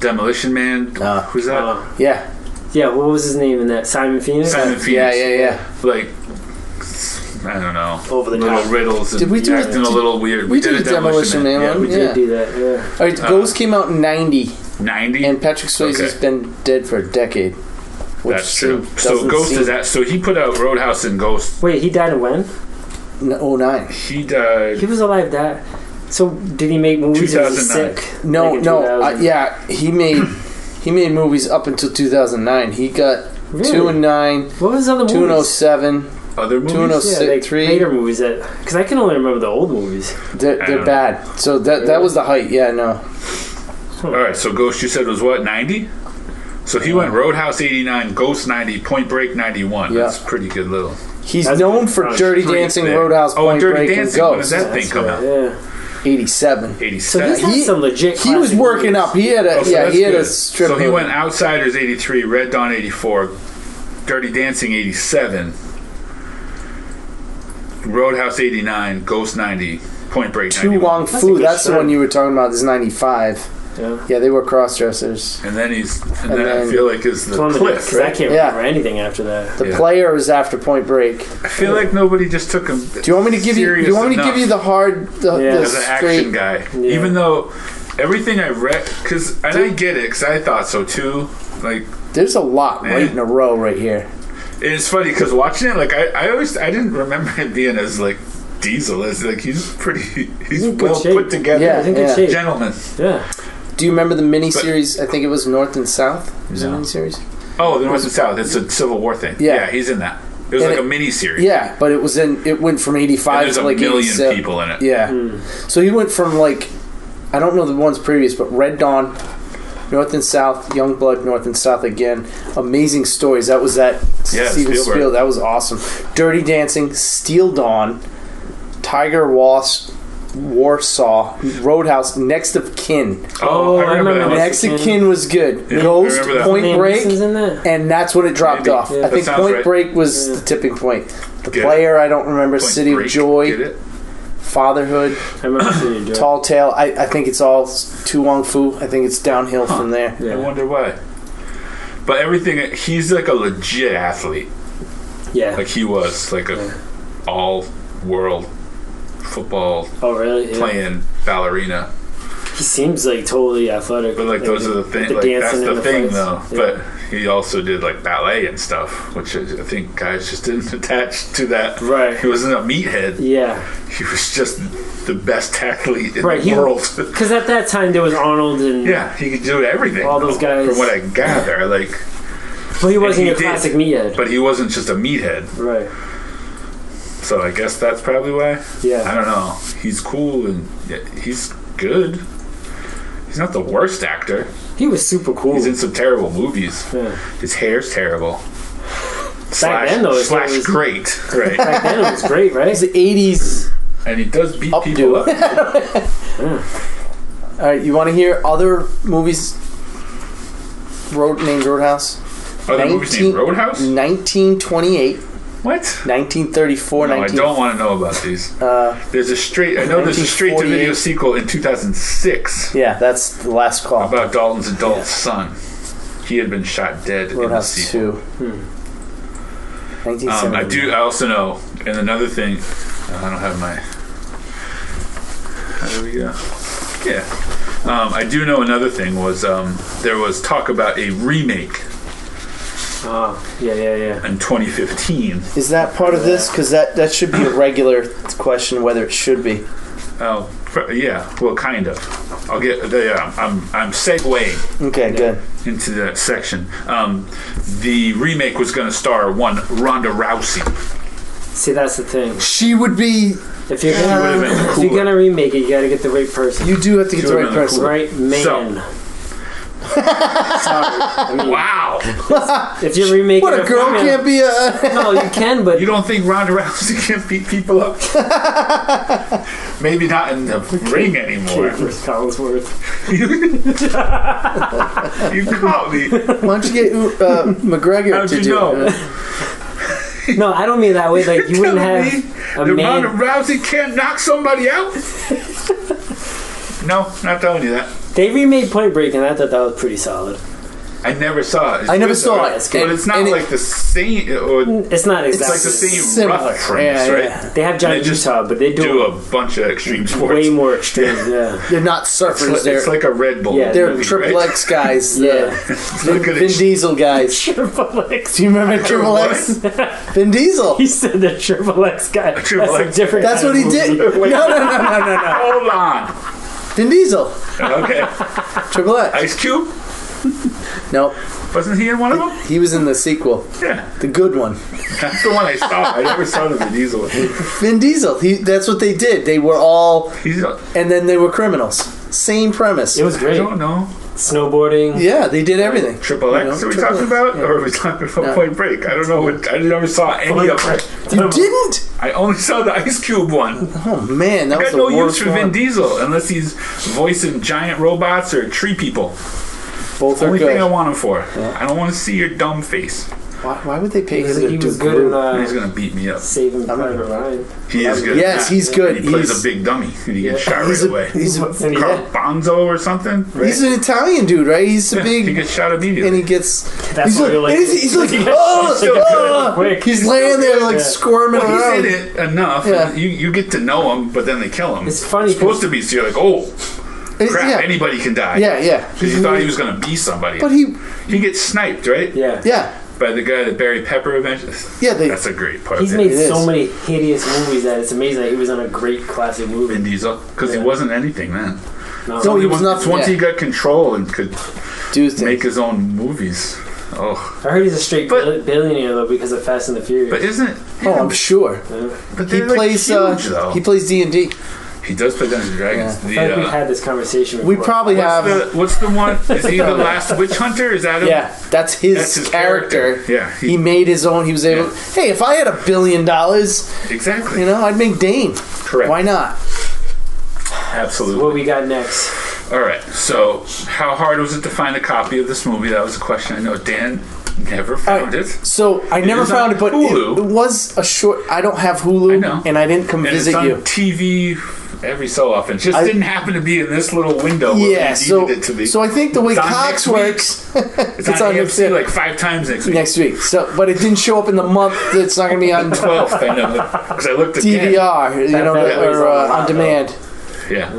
Demolition Man. Who's that? yeah. Yeah, what was his name in that? Simon Phoenix? Simon Phoenix. Yeah. Like, I don't know. Over the little top. riddles. And Did we do it? acting a little weird? We did a Demolition Man Yeah, one. We we did do that, yeah. All right, Ghost came out in 90, 90. and Patrick Swayze's Okay. been dead for a decade. Which That's true. So doesn't Ghost seem- is that. So he put out Roadhouse and Ghost. Wait, he died in when? 09. He died. He was alive that. So did he make movies or was he 2009. sick? No, Like in 2000? yeah, he made movies up until 2009. He got Really? 2 and 9, What was his other 2 and movies? 07. Other movies. 2 and 06, Yeah, like 3. later movies that because I can only remember the old movies. They're don't know. bad. So that was the height. Yeah, no. All right. So Ghost, you said was what 90. So he went Roadhouse 89, Ghost 90, Point Break 91. Yeah. That's pretty good little. He's That's known good for crunch. Dirty Pretty Dancing, thick. Roadhouse, Oh, Point Dirty Break, Dancing. and When did Ghost. that thing come out? Yeah. 87. So 87. he's had some legit. He was classic working movies. up. He had a Oh, so he that's had a good. strip. So he of- went Outsiders 83, Red Dawn 84, Dirty Dancing 87, Roadhouse 89, Ghost 90, Point Break Tu 91. Wong That's a Fu. good That's the start. one you were talking about. Is 95. Yeah. Yeah, they were cross dressers. And then And I then- feel like is the Cliff. Because I Right? can't Yeah. remember anything after that. The Yeah. player was after Point Break. I feel like nobody just took him. Do you want me to give you? Do you want me to give you the hard, Yeah. the as an action straight? guy? Yeah. Even though everything I read, and I get it, because I thought so too. Like, There's a lot Yeah. right in a row right here. it's funny because watching it, like I didn't remember him being as like Diesel as like he's in good well shape. put together. Yeah. He's in good shape. Gentleman. Yeah. Do you remember the miniseries? I think it was North and South. It was a No. miniseries. Oh, the North and South. It's a Civil War thing. Yeah. Yeah, he's in that. It was like a mini series. Yeah, but it went from 85 to like 87. There's a million people in it. Yeah. So he went from like, I don't know the ones previous, but Red Dawn, North and South, Youngblood, North and South again. Amazing stories. That was that Steven Spielberg. That was awesome. Dirty Dancing, Steel Dawn, Tiger Warsaw, Roadhouse, Next of Kin. Oh, I remember that. Next of Kin was good. Yeah, Ghost, Point Break, in that? and that's when it dropped Maybe. off. Yeah. I think That sounds Point right. Break was the tipping point. The Get Player, I don't remember. Point City Break. of Joy, Get it? Fatherhood, I remember City of Joy. Tall Tale. I think it's all Tu Wong Fu. I think it's downhill from there. Yeah. I wonder why. But everything, he's like a legit athlete. Yeah. Like he was like a all-world football Oh, really? Yeah. playing ballerina. He seems like totally athletic. But like those are the things. Like that's the thing, though. Yeah. But he also did like ballet and stuff, which I think guys just didn't attach to that. Right. He wasn't a meathead. Yeah. He was just the best athlete in Right, the world. Because at that time there was Arnold and Yeah, he could do everything. All those guys. From what I gather, like. Well, he wasn't he a classic meathead. But he wasn't just a meathead. Right. So I guess that's probably why. Yeah. I don't know. He's cool and he's good. He's not the worst actor. He was super cool. He's in some terrible movies. Yeah. His hair's terrible. Back then, though, it slash was- great. Right. Back then it was great, right? It's the 80s. And he does beat Updo. people up. All right, you want to hear other movies named Roadhouse? Other movies named Roadhouse? 1928, What? 1934, No, I don't want to know about these. There's a straight to video sequel in 2006 Yeah, that's the last call. about Dalton's adult son. He had been shot dead Roadhouse in the sequel. 2. 1970. I also know, and another thing, I don't have my. How do we go? Yeah. I do know another thing was there was talk about a remake Oh, yeah. in 2015. Is that part of this? Because that should be a regular question whether it should be. Oh, yeah. Well, kind of. I'll get there. I'm segueing Okay, good. into that section. The remake was going to star one Ronda Rousey. See, that's the thing. She would be... If you're She would have been if cooler. you're gonna remake it, you gotta get the right person. You do have to get the right person. Right man. So- Sorry. I mean, Wow. if you're remaking What, a girl female- can't be a... No, you can, but You don't think Ronda Rousey can beat people up? Maybe not in the ring anymore. Chris Collinsworth. You caught me. Why don't you get McGregor How'd to you do know? it? No, I don't mean that way. Like you wouldn't Telling have me a that man. Ronda Rousey can't knock somebody out? No, not telling you that. They remade Point Break, and I thought that was pretty solid. I never saw it. I never good, saw though. it. It's But good. it's not And like the same. Or It's not it's exactly. like the same Similar. rough premise, Yeah, right? yeah. They have John They just Utah, but they Do a bunch of extreme sports. way more extreme. Yeah. They're not surfers. It's They're like a Red Bull. Yeah, they're movie, Triple right? X guys. Yeah. Look at Vin it. Diesel guys. Triple X. Do you remember Triple What? X? Vin Diesel. He said the Triple X guy. Triple That's X. a different. That's kind what of he did. movie. Wait. No. Hold on. Vin Diesel. Okay. Triple X. Ice Cube? Nope. Wasn't he in one of them? He was in the sequel. Yeah. The good one. That's the one I saw. I never saw the Vin Diesel one. Vin Diesel. That's what they did. They were all... He's. And then they were criminals. Same premise. It was I great. don't know. Snowboarding. Yeah, they did everything. Triple X, You know, are we Triple talking X, about? yeah. Or are we talking about No. Point Break? I don't know. I never saw any of it. You didn't? I only saw the Ice Cube one. Oh, man. That I was got the no use worst for Vin one. Diesel unless he's voicing giant robots or tree people. Both are Only thing I good. want him for. I don't want to see your dumb face. Why would they pay him He to do was good Groot? in He's gonna beat me up. Saving Private Ryan. He is good. Yes, at that. he's good. He plays He's- a big dummy and he gets shot He's right a, away. he's a, What's in the Carl Bonzo or something. Right? he's an Italian dude, right? He's a Yeah, big... he gets shot immediately. and he gets... That's he's what you're like. he's like, He gets oh, so good oh. quick. He's laying there like Yeah. squirming Well, around. he's in it enough. Yeah. You get to know him, but then they kill him. It's funny supposed to be, so you're like, oh, crap, Yeah, anybody can die. yeah. Because you thought he was going to be somebody. But he... He gets sniped, right? Yeah. By the guy that Barry Pepper eventually. Yeah, they... That's a great part. He's of made it. It so is. many hideous movies that it's amazing that he was in a great classic Vin movie. Diesel. Because he Yeah. wasn't anything then. No. No, he was Once nothing. he Yeah. got control and could Do things. make his own movies. Oh, I heard he's a straight billionaire though because of Fast and the Furious. but isn't? Oh, I'm sure. But He they're, like, plays. huge, though. He plays D&D. He does play Dungeons and Dragons. Yeah. I feel like we've had this conversation before. We probably have. What's the one? Is he the last witch hunter? Is that him? Yeah, that's his character. Yeah, he made his own. He was able. Yeah. Hey, if I had $1 billion, exactly. you know, I'd make Dane. Correct. Why not? Absolutely. So what we got next? All right. So, how hard was it to find a copy of this movie? That was a question. I know Dan never found it. So I never is found on it, but Hulu. it was a short. I don't have Hulu, I know. and I didn't come And visit it's on you. TV every so often. It just didn't happen to be in this little window where Yeah, we needed it to be. so I think the way It's on Cox next week. works, it's on next AMC like 5 times next week. next week. So, but it didn't show up in the month. It's not going to be on 12th, I know. Because I looked again. DVR, you know, that or weighs on demand. Yeah.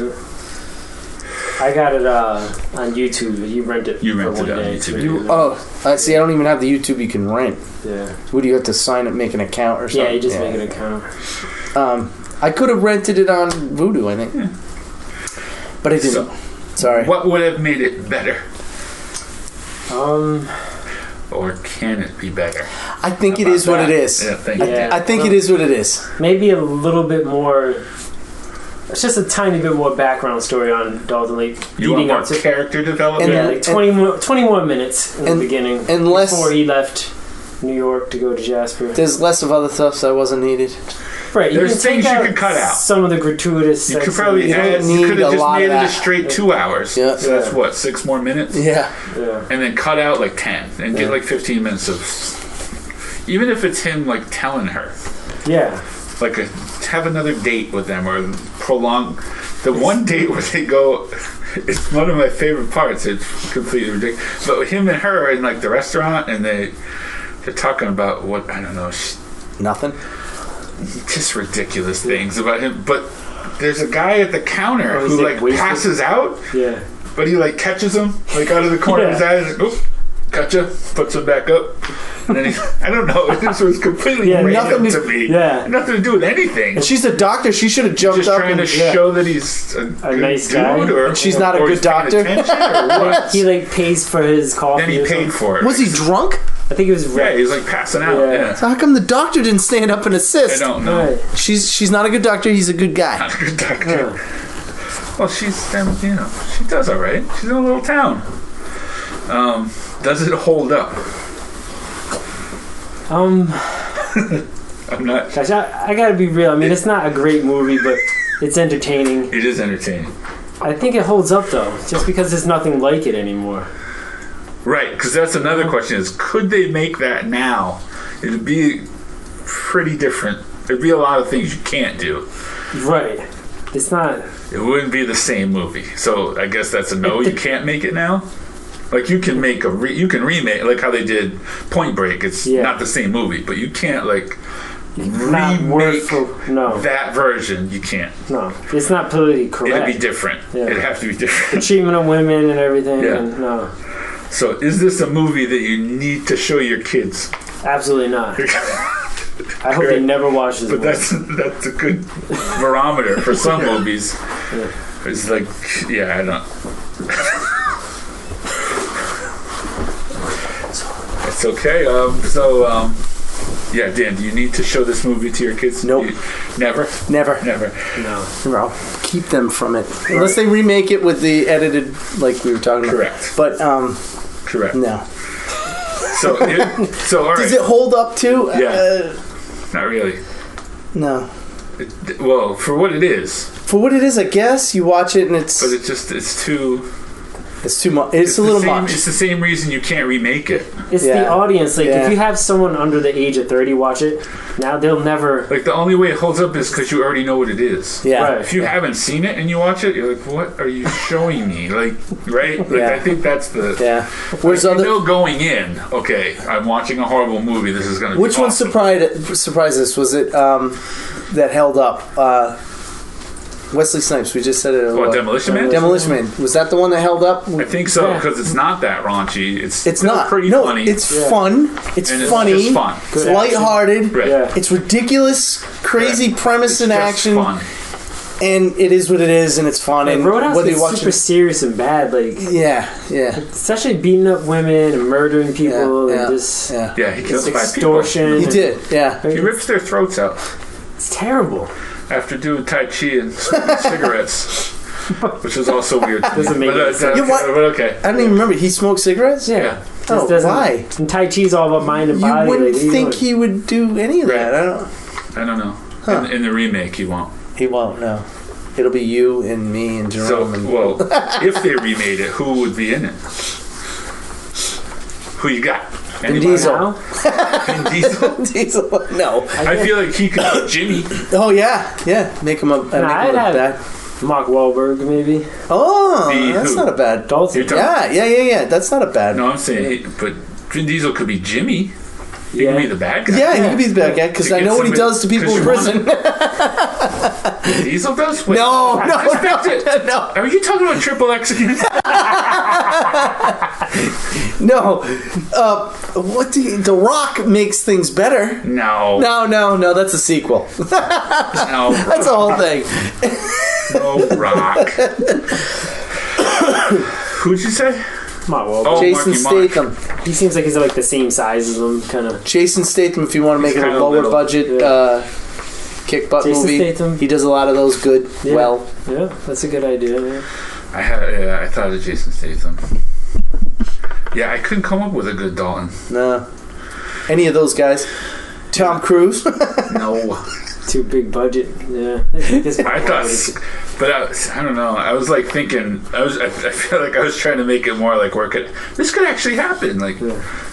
I got it on YouTube. You rent it. You for rented one it on day. YouTube. See, I don't even have the YouTube you can rent. Yeah. What do you have to sign up, make an account or something? Yeah, you just make an account. I could have rented it on Vudu, I think. Yeah. But I didn't. Sorry. What would have made it better? Um, Or can it be better? I think it is what it is. Yeah, thank you. Yeah. I think it is what it is. maybe a little bit more. It's just a tiny bit more background story on Dalton Lake You want leading more up to. character development? Yeah, like 20 more minutes in the beginning unless- before he left New York to go to Jasper. There's less of other stuff that wasn't needed. Right, There's can things take you out could cut out. Some of the gratuitous. You could sex probably scenes. add, need you could a have just lot made of it a that. straight 2 hours. Yeah. So that's what, 6 more minutes? Yeah. Yeah. And then cut out like 10 and Yeah. get like 15 minutes of. Even if it's him like telling her. Yeah. Like have another date with them or prolong. The one date where they go. It's one of my favorite parts. It's completely ridiculous. But him and her are in like the restaurant and they're talking about what, I don't know. Nothing. Just ridiculous things about him. But there's a guy at the counter Oh, he's, who like, like wasted? passes out, Yeah. but he like catches him like out of the corner of his eye. He's like, oop, gotcha. Puts him back up. And then I don't know. This was completely Yeah, random nothing to me. yeah. Nothing to do with anything. And she's a doctor. She should have jumped Just up trying and to show that he's a good nice dude, guy. or And she's not a or good he's paying doctor? attention, or what? He like pays for his coffee. Then he or paid something. for it. Was he drunk? I think it was Yeah, red. he's like passing out. Yeah. Yeah. So how come the doctor didn't stand up and I assist? don't know. Right. She's not a good doctor. He's a good guy. Not a good doctor. Huh. Well, she's she does all right. She's in a little town. Does it hold up? I'm not. Gosh, I gotta be real. I mean, it's not a great movie, but it's entertaining. It is entertaining. I think it holds up though, just because there's nothing like it anymore. Right, because that's another question: is could they make that now? It'd be pretty different. There'd be a lot of things you can't do. Right. It's not. It wouldn't be the same movie. So I guess that's a no. You can't make it now. Like you can make you can remake like how they did Point Break. It's not the same movie, but you can't like Not word remake for no. that version. You can't. No, it's not politically correct. It'd be different. Yeah. It'd have to be The different. treatment of women and everything. Yeah. And no, So is this a movie that you need to show your kids? absolutely not. I hope he never watches But it. that's a good barometer for some movies. Yeah. It's like, yeah, I don't. It's okay. Yeah, Dan, do you need to show this movie to your kids? Nope. Never? Never. Never. No. I'll keep them from it unless they remake it with the edited, like we were talking Correct. about. But Correct. no. So all right. Does it hold up too? Yeah. Not really. No. Well, for what it is. For what it is, I guess you watch it and But it's too... It's too much. It's a little much. It's the same reason you can't remake it. It's the audience. Like, Yeah. if you have someone under the age of 30 watch it, now they'll never. Like, the only way it holds up is because you already know what it is. Yeah. Right. If you haven't seen it and you watch it, you're like, what are you showing me? Like, right? Like, Yeah. I think that's the... Yeah. Whereas You other. know going in, okay, I'm watching a horrible movie, this is going to be Which one awesome. surprised us? Was it that held up? Wesley Snipes. We just said it. What, Demolition Man? Demolition Man. Was that the one that held up? I think so, Yeah. because it's not that raunchy. It's It's still not. pretty No, funny. it's fun. It's and funny. It's just fun. It's lighthearted. Right. Yeah. It's ridiculous, crazy premise It's and just action. fun. And it is what it is, and it's fun. And Roadhouse whether is you watch super serious and bad. Like, yeah, especially beating up women and murdering people yeah, and just Yeah, he kills 5 people. extortion. he did. Yeah, He rips their throats out It's terrible. after doing Tai Chi and smoking cigarettes, which was also weird. To Doesn't me. make any sense. You know what? But okay. I don't even remember. He smoked cigarettes. Yeah. Oh, Just doesn't- why? And Tai Chi's all about mind and You body. wouldn't like, think he would do any of that. Right. I don't. I don't know. Huh. In the remake, he won't. He won't. No. It'll be you and me and So, Jerome. and well, if they remade it, who would be in it? Who you got? Anybody? Diesel. Now? Vin Diesel? Diesel. No. I feel like he could be Jimmy. Oh yeah. Make him a. Make him I'd look have bad. Mark Wahlberg, maybe. Oh, The that's who? not a bad. Dalton. You're talking- Yeah. That's not a bad. No, I'm saying, but Vin Diesel could be Jimmy. He Yeah. could be the bad guy. Yeah, he could be the bad guy because To I get know what he somebody- does to people in 'cause prison. Vin Diesel does? Wait, No, Expect it. no. Are you talking about Triple X again? No. The Rock makes things better. No. No. That's a sequel. No. That's the whole thing. No Rock. Who'd you say? Mark Wahlberg. Oh, Jason Marky Mark. Statham. He seems like he's like the same size as him, kind of. Jason Statham, if you want to make He's it a kinda lower little. budget kick butt Jason movie, Statham. he does a lot of those good. Yeah. Well, Yeah, that's a good idea. Yeah. I thought of Jason Statham. Yeah, I couldn't come up with a good Dalton. no. Any of those guys. Tom Cruise. No. Too big budget. Yeah. I thought, but I don't know. I was like thinking. I feel like I was trying to make it more like this could actually happen. Like,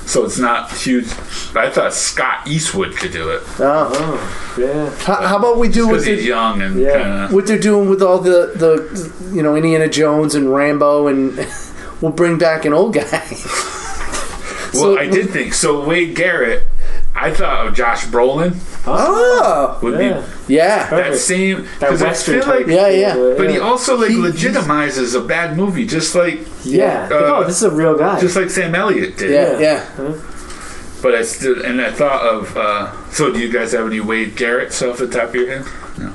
so it's not huge. But I thought Scott Eastwood could do it Oh. Oh, yeah. How about we do what because he's young and Yeah. kind of. what they're doing with all the Indiana Jones and Rambo, and we'll bring back an old guy. Well, I did think so. Wade Garrett. I thought of Josh Brolin Oh. would Yeah. Yeah. be that same That because I Western feel like. type. Yeah. But he also He- legitimizes a bad movie, just like Yeah. This is a real guy. just like Sam Elliott did. Yeah. But I still, and I thought of. So, do you guys have any Wade Garrett off the top of your head? No.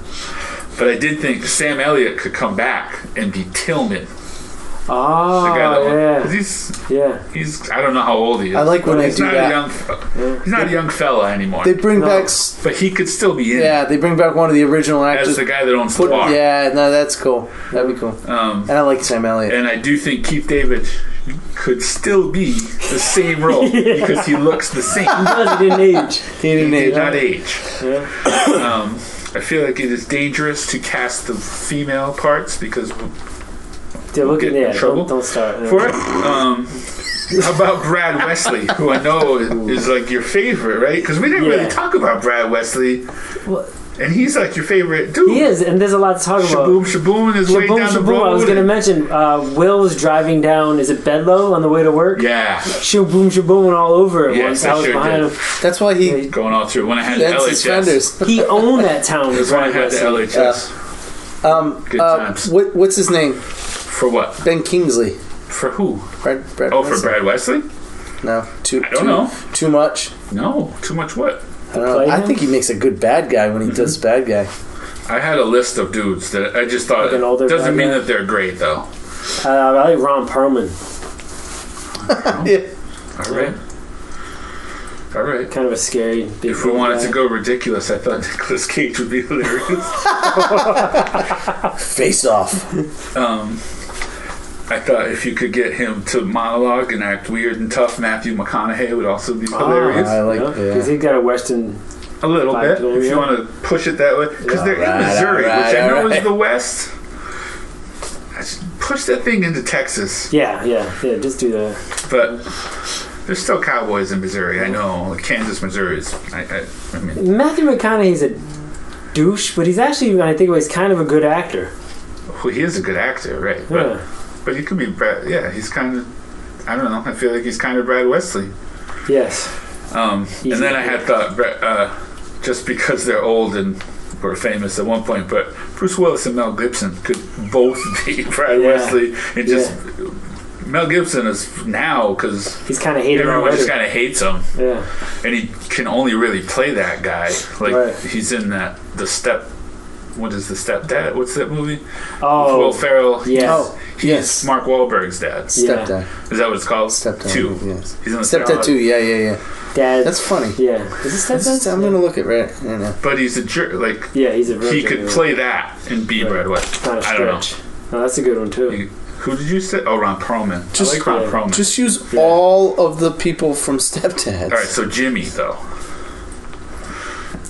But I did think Sam Elliott could come back and be Tillman. Oh, The guy that yeah. 'cause he's I don't know how old he is. I like when but they he's do not that. a young. He's not a young fella anymore. They bring No. back. But he could still be in They bring back one of the original as actors. the guy that owns the bar. Yeah, no, that's cool. That'd be cool. And I like Sam Elliott. And I do think Keith David could still be the same role because he looks the same. He didn't age. He didn't He did age. not age. Yeah. I feel like it is dangerous to cast the female parts because Dude, look get at in trouble Don't start. Yeah. for it. How about Brad Wesley, who I know is like your favorite, right? Because we didn't really Yeah. talk about Brad Wesley, Well, and he's like your favorite dude. he is, and there's a lot to talk about. Shaboom Shaboom is way Shaboom, down the shaboom. road. I was going to mention, Will was driving down, is it Bedlow, on the way to work? Yeah, Shaboom, shaboom, all over it. Yes, once I I was sure behind did. him. That's why he going all through when I had the dents his fenders. LHS. He owned that town. That's when I Brad had the Wesley. LHS. Good times. What's his name? For what? Ben Kingsley. For who? Brad Oh, for Wesley? Brad Wesley? No, I don't know. Too much. No, too much what? I don't know. play I him? think he makes a good bad guy when he does bad guy. I had a list of dudes that I just thought Like an older doesn't bad mean guy? that they're great though. I like Ron Perlman. Yeah. All right. All right. Kind of a scary big If we wanted guy. to go ridiculous, I thought Nicolas Cage would be hilarious. Face off. I thought if you could get him to monologue and act weird and tough, Matthew McConaughey would also be hilarious. I like. Because Yeah. he got a Western. A little Black bit, dude, if you yeah. want to push it that way. Because they're in Alright, Missouri, alright, which I know alright. is the West. Push that thing into Texas. Yeah. Just do that. But there's still cowboys in Missouri. I know. Like Kansas, Missouri is. I mean, Matthew McConaughey's a douche, but he's actually, I think, he's kind of a good actor. well, he is a good actor, right? Yeah. But he could be Brad. Yeah, he's kind of. I don't know. I feel like he's kind of Brad Wesley. Yes. And then I had thought, just because they're old and were famous at one point, but Bruce Willis and Mel Gibson could both be Brad Wesley, and just Mel Gibson is now because He's kind of hated everyone already. just kind of hates him, Yeah. and he can only really play that guy. Like Right. he's in the Step what is the stepdad? What's that movie? Oh, Will Ferrell. yes. Oh, He's yes. Mark Wahlberg's dad. Yeah. Stepdad. Is that what it's called? Stepdad. 2. Yes. He's in the Stepdad 2. Yeah. Dad. That's funny. Yeah. Is it Stepdad? I'm gonna look at right now. But he's a jerk. Like, Yeah, he's a real he jerk. could play that and be Brad White. Kind of I don't know. stretch. No, that's a good one too. Who did you say? Oh, Ron Perlman. Just- I like Ron yeah. Perlman. Just use all of the people from Stepdad. All right, so Jimmy though.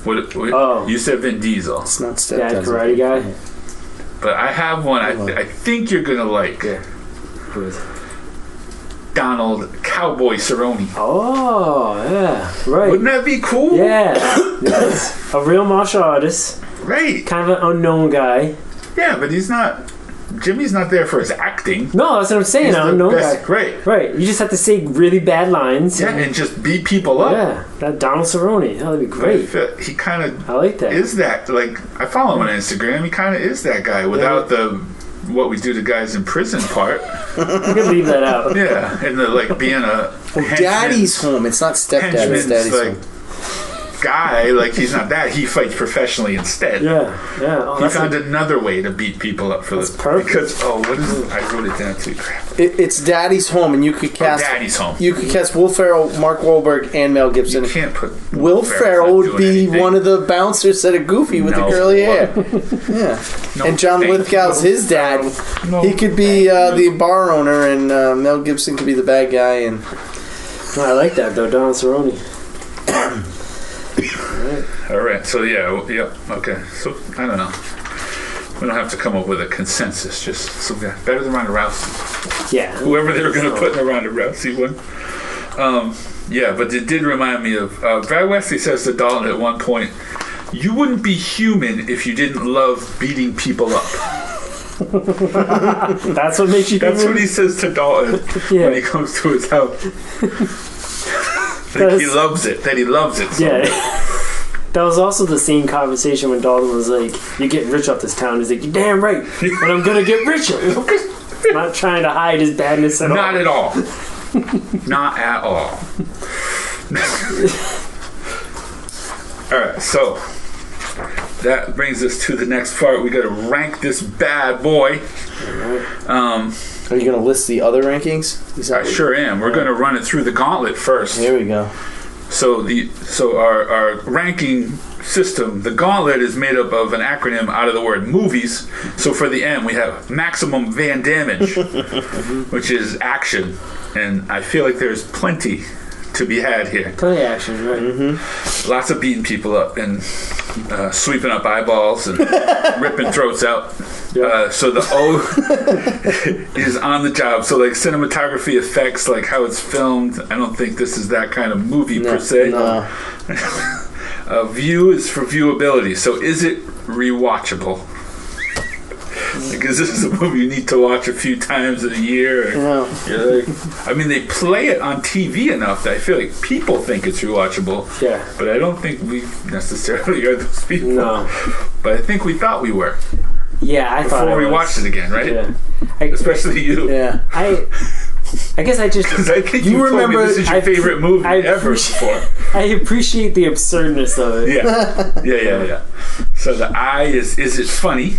What Oh. you said Vin Diesel, It's not Dad, Stepdad. karate guy. but I have one I think you're gonna like. Yeah. Who is it? Donald Cowboy Cerrone. Oh, yeah. Right. Wouldn't that be cool? Yeah. Yes. A real martial artist. Right. Kind of an unknown guy. Yeah, but he's not. Jimmy's not there for his acting. No, that's what I'm saying. He's An the unknown best. guy. Right. Right. You just have to say really bad lines. Yeah, and just beat people up. Yeah. That Donald Cerrone. That'd be great. He kind of I like that. is that. Like, I follow him on Instagram. He kind of is that guy without the what we do to guys in prison part. You can leave that out. Yeah, and the like being a Daddy's home. It's not Stepdad. It's henchman's Daddy's like home. guy. Like, he's not that. He fights professionally instead. Yeah. Yeah. Oh, He that's found like, another way to beat people up for That's the perfect. because what is it? I wrote it down too. Crap. It's Daddy's home, and you could cast. Daddy's home. You could cast Will Ferrell, Mark Wahlberg, and Mel Gibson. You can't put Will Ferrell would be one of the bouncers that are goofy with the No. curly hair. Yeah. No, And John thank Lithgow's you. his dad. No. He could be the bar owner, and Mel Gibson could be the bad guy. And oh, I like that though, Donald Cerrone. All right. So okay. So I don't know. We don't have to come up with a consensus. Just better than Ronda Rousey. Yeah. Whoever they were going to put in a Ronda Rousey one. Yeah, but it did remind me of Brad Wesley says to Dalton at one point, "You wouldn't be human if you didn't love beating people up." That's what makes you. That's what he says to Dalton when he comes to his house. Like, he loves it. That he loves it. So Yeah. much. That was also the same conversation when Dalton was like, "You're getting rich off this town." He's like, "You're damn right, but I'm gonna get richer." Not trying to hide his badness at all. Not at all. Not at all. All right, so that brings us to the next part. We got to rank this bad boy. are you going to list the other rankings? I sure am. We're going to run it through the gauntlet first. Here we go. So our ranking system, the gauntlet is made up of an acronym out of the word movies. So for the M, we have maximum van damage, which is action, and I feel like there's plenty to be had here. Play action, right? Mm-hmm. Lots of beating people up and sweeping up eyeballs and ripping throats out. So the O is on the job. So like cinematography effects, like how it's filmed. I don't think this is that kind of movie per se. No. View is for viewability. So is it rewatchable? Because this is a movie you need to watch a few times in a year. No. You're like, I mean, they play it on TV enough that I feel like people think it's rewatchable. Yeah. But I don't think we necessarily are those people. No. But I think we thought we were Yeah, I thought before we was. watched it again, right? Yeah. Especially you. Yeah. I guess I just. Because I think You you told remember- me this is your favorite movie ever before. I appreciate the absurdness of it. Yeah. So the I is it funny?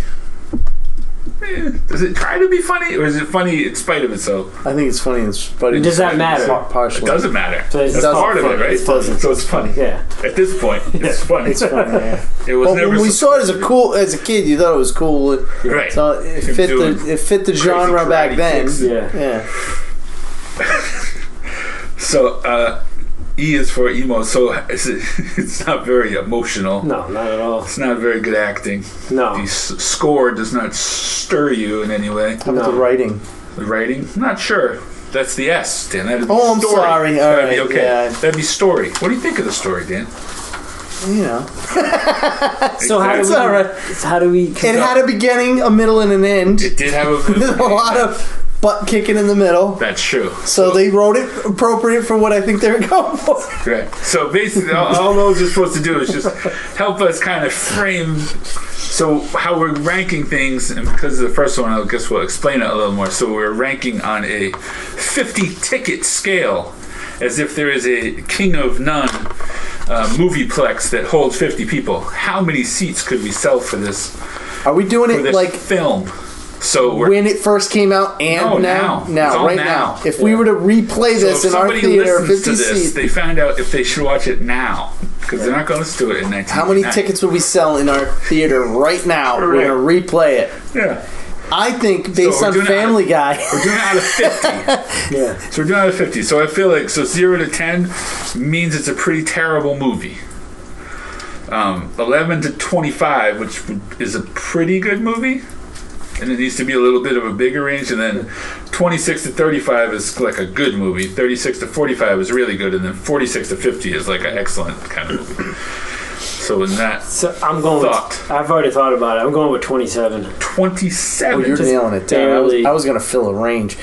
Does it try to be funny, or is it funny in spite of itself? I think it's funny, but Does that matter? Partially. It doesn't matter. So it's That's not part of it, funny. right? It's funny. So it's funny. Yeah. At this point, it's funny. It's funny. Yeah. It was Well, never when we saw it as a kid, you thought it was cool. right. So it Him fit doing the genre crazy back karate then. kicks. Yeah. So E is for emo. So it's not very emotional. No, not at all. It's not very good acting. No. The score does not stir you in any way. How about the writing? The writing? I'm not sure. That's the S, Dan. That'd be Oh, I'm story. sorry. All That'd be right, okay. yeah. That'd be story. What do you think of the story, Dan? You know, So how it's do we? all right. How do we? It had a beginning, a middle, and an end. It did have With a lot of butt kicking in the middle. That's true. So they wrote it appropriate for what I think they were going for. Right. So basically, all those are supposed to do is just help us kind of frame. So how we're ranking things, and because of the first one, I guess we'll explain it a little more. So we're ranking on a 50-ticket scale, as if there is a king of none movieplex that holds 50 people. How many seats could we sell for this? Are we doing it like film? So when it first came out and now? Now, right now. If we were to replay this in our theater, 50 seats. They find out if they should watch it now. Because they're not going to do it in 1999. How many tickets would we sell in our theater right now? We're going to replay it. Yeah. I think based on Family Guy. We're doing it out of 50. Yeah. So we're doing it out of 50. So I feel like 0 to 10 means it's a pretty terrible movie. 11 to 25, which is a pretty good movie. And it needs to be a little bit of a bigger range. And then 26 to 35 is like a good movie. 36 to 45 is really good. And then 46 to 50 is like an excellent kind of movie. So in that I'm going I've already thought about it. I'm going with 27. 27? Oh, you're nailing it down. I was going to fill a range.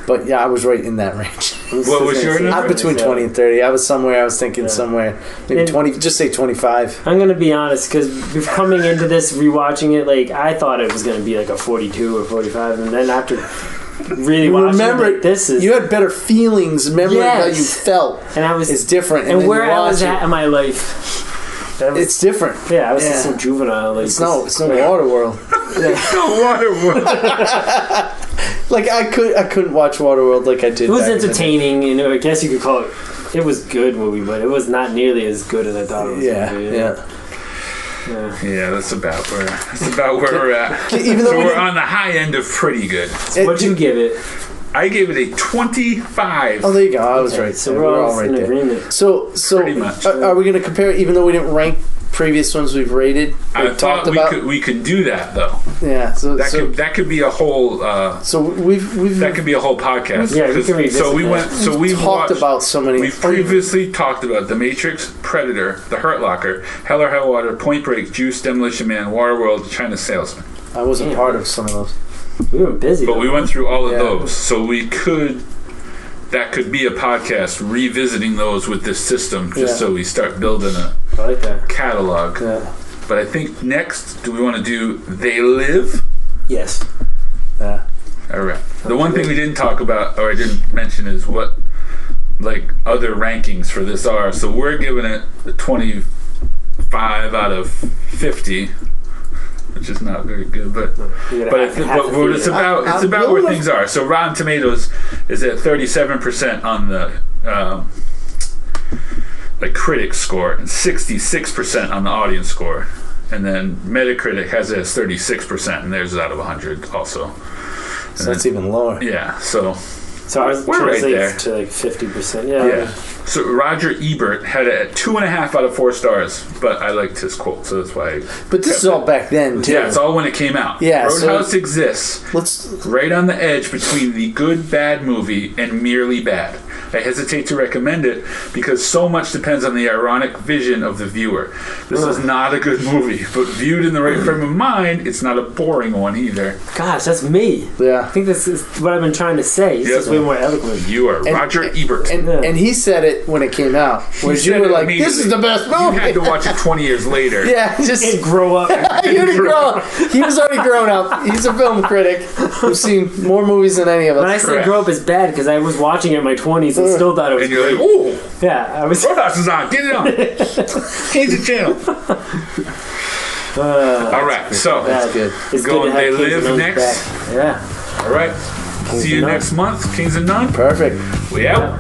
But yeah, I was right in that range. What was your number? I'm between 20 and 30. I was thinking somewhere. Maybe 20, just say 25. I'm going to be honest, because coming into this, rewatching it, like, I thought it was going to be like a 42 or 45. And then after really watching it, this is... You had better feelings, memory of how you felt. And I was... It's different. And where I was at in my life... It's different. Yeah, I was just so juvenile. Like, it's no Waterworld. It's no Waterworld. Like I couldn't watch Waterworld like I did. It was entertaining, you know. I guess you could call it. It was a good movie, but it was not nearly as good as I thought it was. Yeah. That's about where we're at. Even though we're on the high end of pretty good. So what'd you give it? I gave it a 25. Oh, there you go. I was right. So we're all right in agreement. So pretty much. Are we going to compare, even though we didn't rank previous ones we've rated? I thought we could do that though. Yeah. So that could be a whole. So we've that could be a whole podcast. Yeah, we can revisit So we went. So we've talked about so many. We've previously talked about The Matrix, Predator, The Hurt Locker, Hell or High Water, Point Break, Juice, Demolition Man, Waterworld, China Salesman. I wasn't part of some of those. We were busy, but we went through all of those, so we could. That could be a podcast revisiting those with this system, just so we start building a catalog. Yeah. But I think next, do we want to do They Live? Yes. Yeah. All right. The one thing we didn't talk about, or I didn't mention, is what like other rankings for this are. So we're giving it a 25 out of 50. Which is not very good, but it's about where things are. So Rotten Tomatoes is at 37% on the like critic score and 66% on the audience score, and then Metacritic has it as 36%, and theirs is out of 100 also. So that's even lower. Yeah, so ours we're right there to like 50%. Yeah. So Roger Ebert had it at 2.5 out of 4 stars, but I liked his quote, so that's why. But this is all back then, too. Yeah, it's all when it came out. Yeah, Roadhouse exists right on the edge between the good bad movie and merely bad. I hesitate to recommend it because so much depends on the ironic vision of the viewer. This is not a good movie, but viewed in the right frame of mind, it's not a boring one either. Gosh, that's me. Yeah. I think this is what I've been trying to say. It's just way more eloquent. You are Roger Ebert. And he said it when it came out. Whereas you were like, this is the best movie. You had to watch it 20 years later. Yeah, just grow up. He didn't grow up. He was already grown up. He's a film critic who's seen more movies than any of us. When I say grow up is bad because I was watching it in my 20s and still thought it was. And you're like, ooh. Yeah, I was. Roadhouse is on. Get it on. Change the channel. All right, so that's good. It's going. They Live next. Back. Yeah. All right. See you next month, Kings and None. Perfect. We out.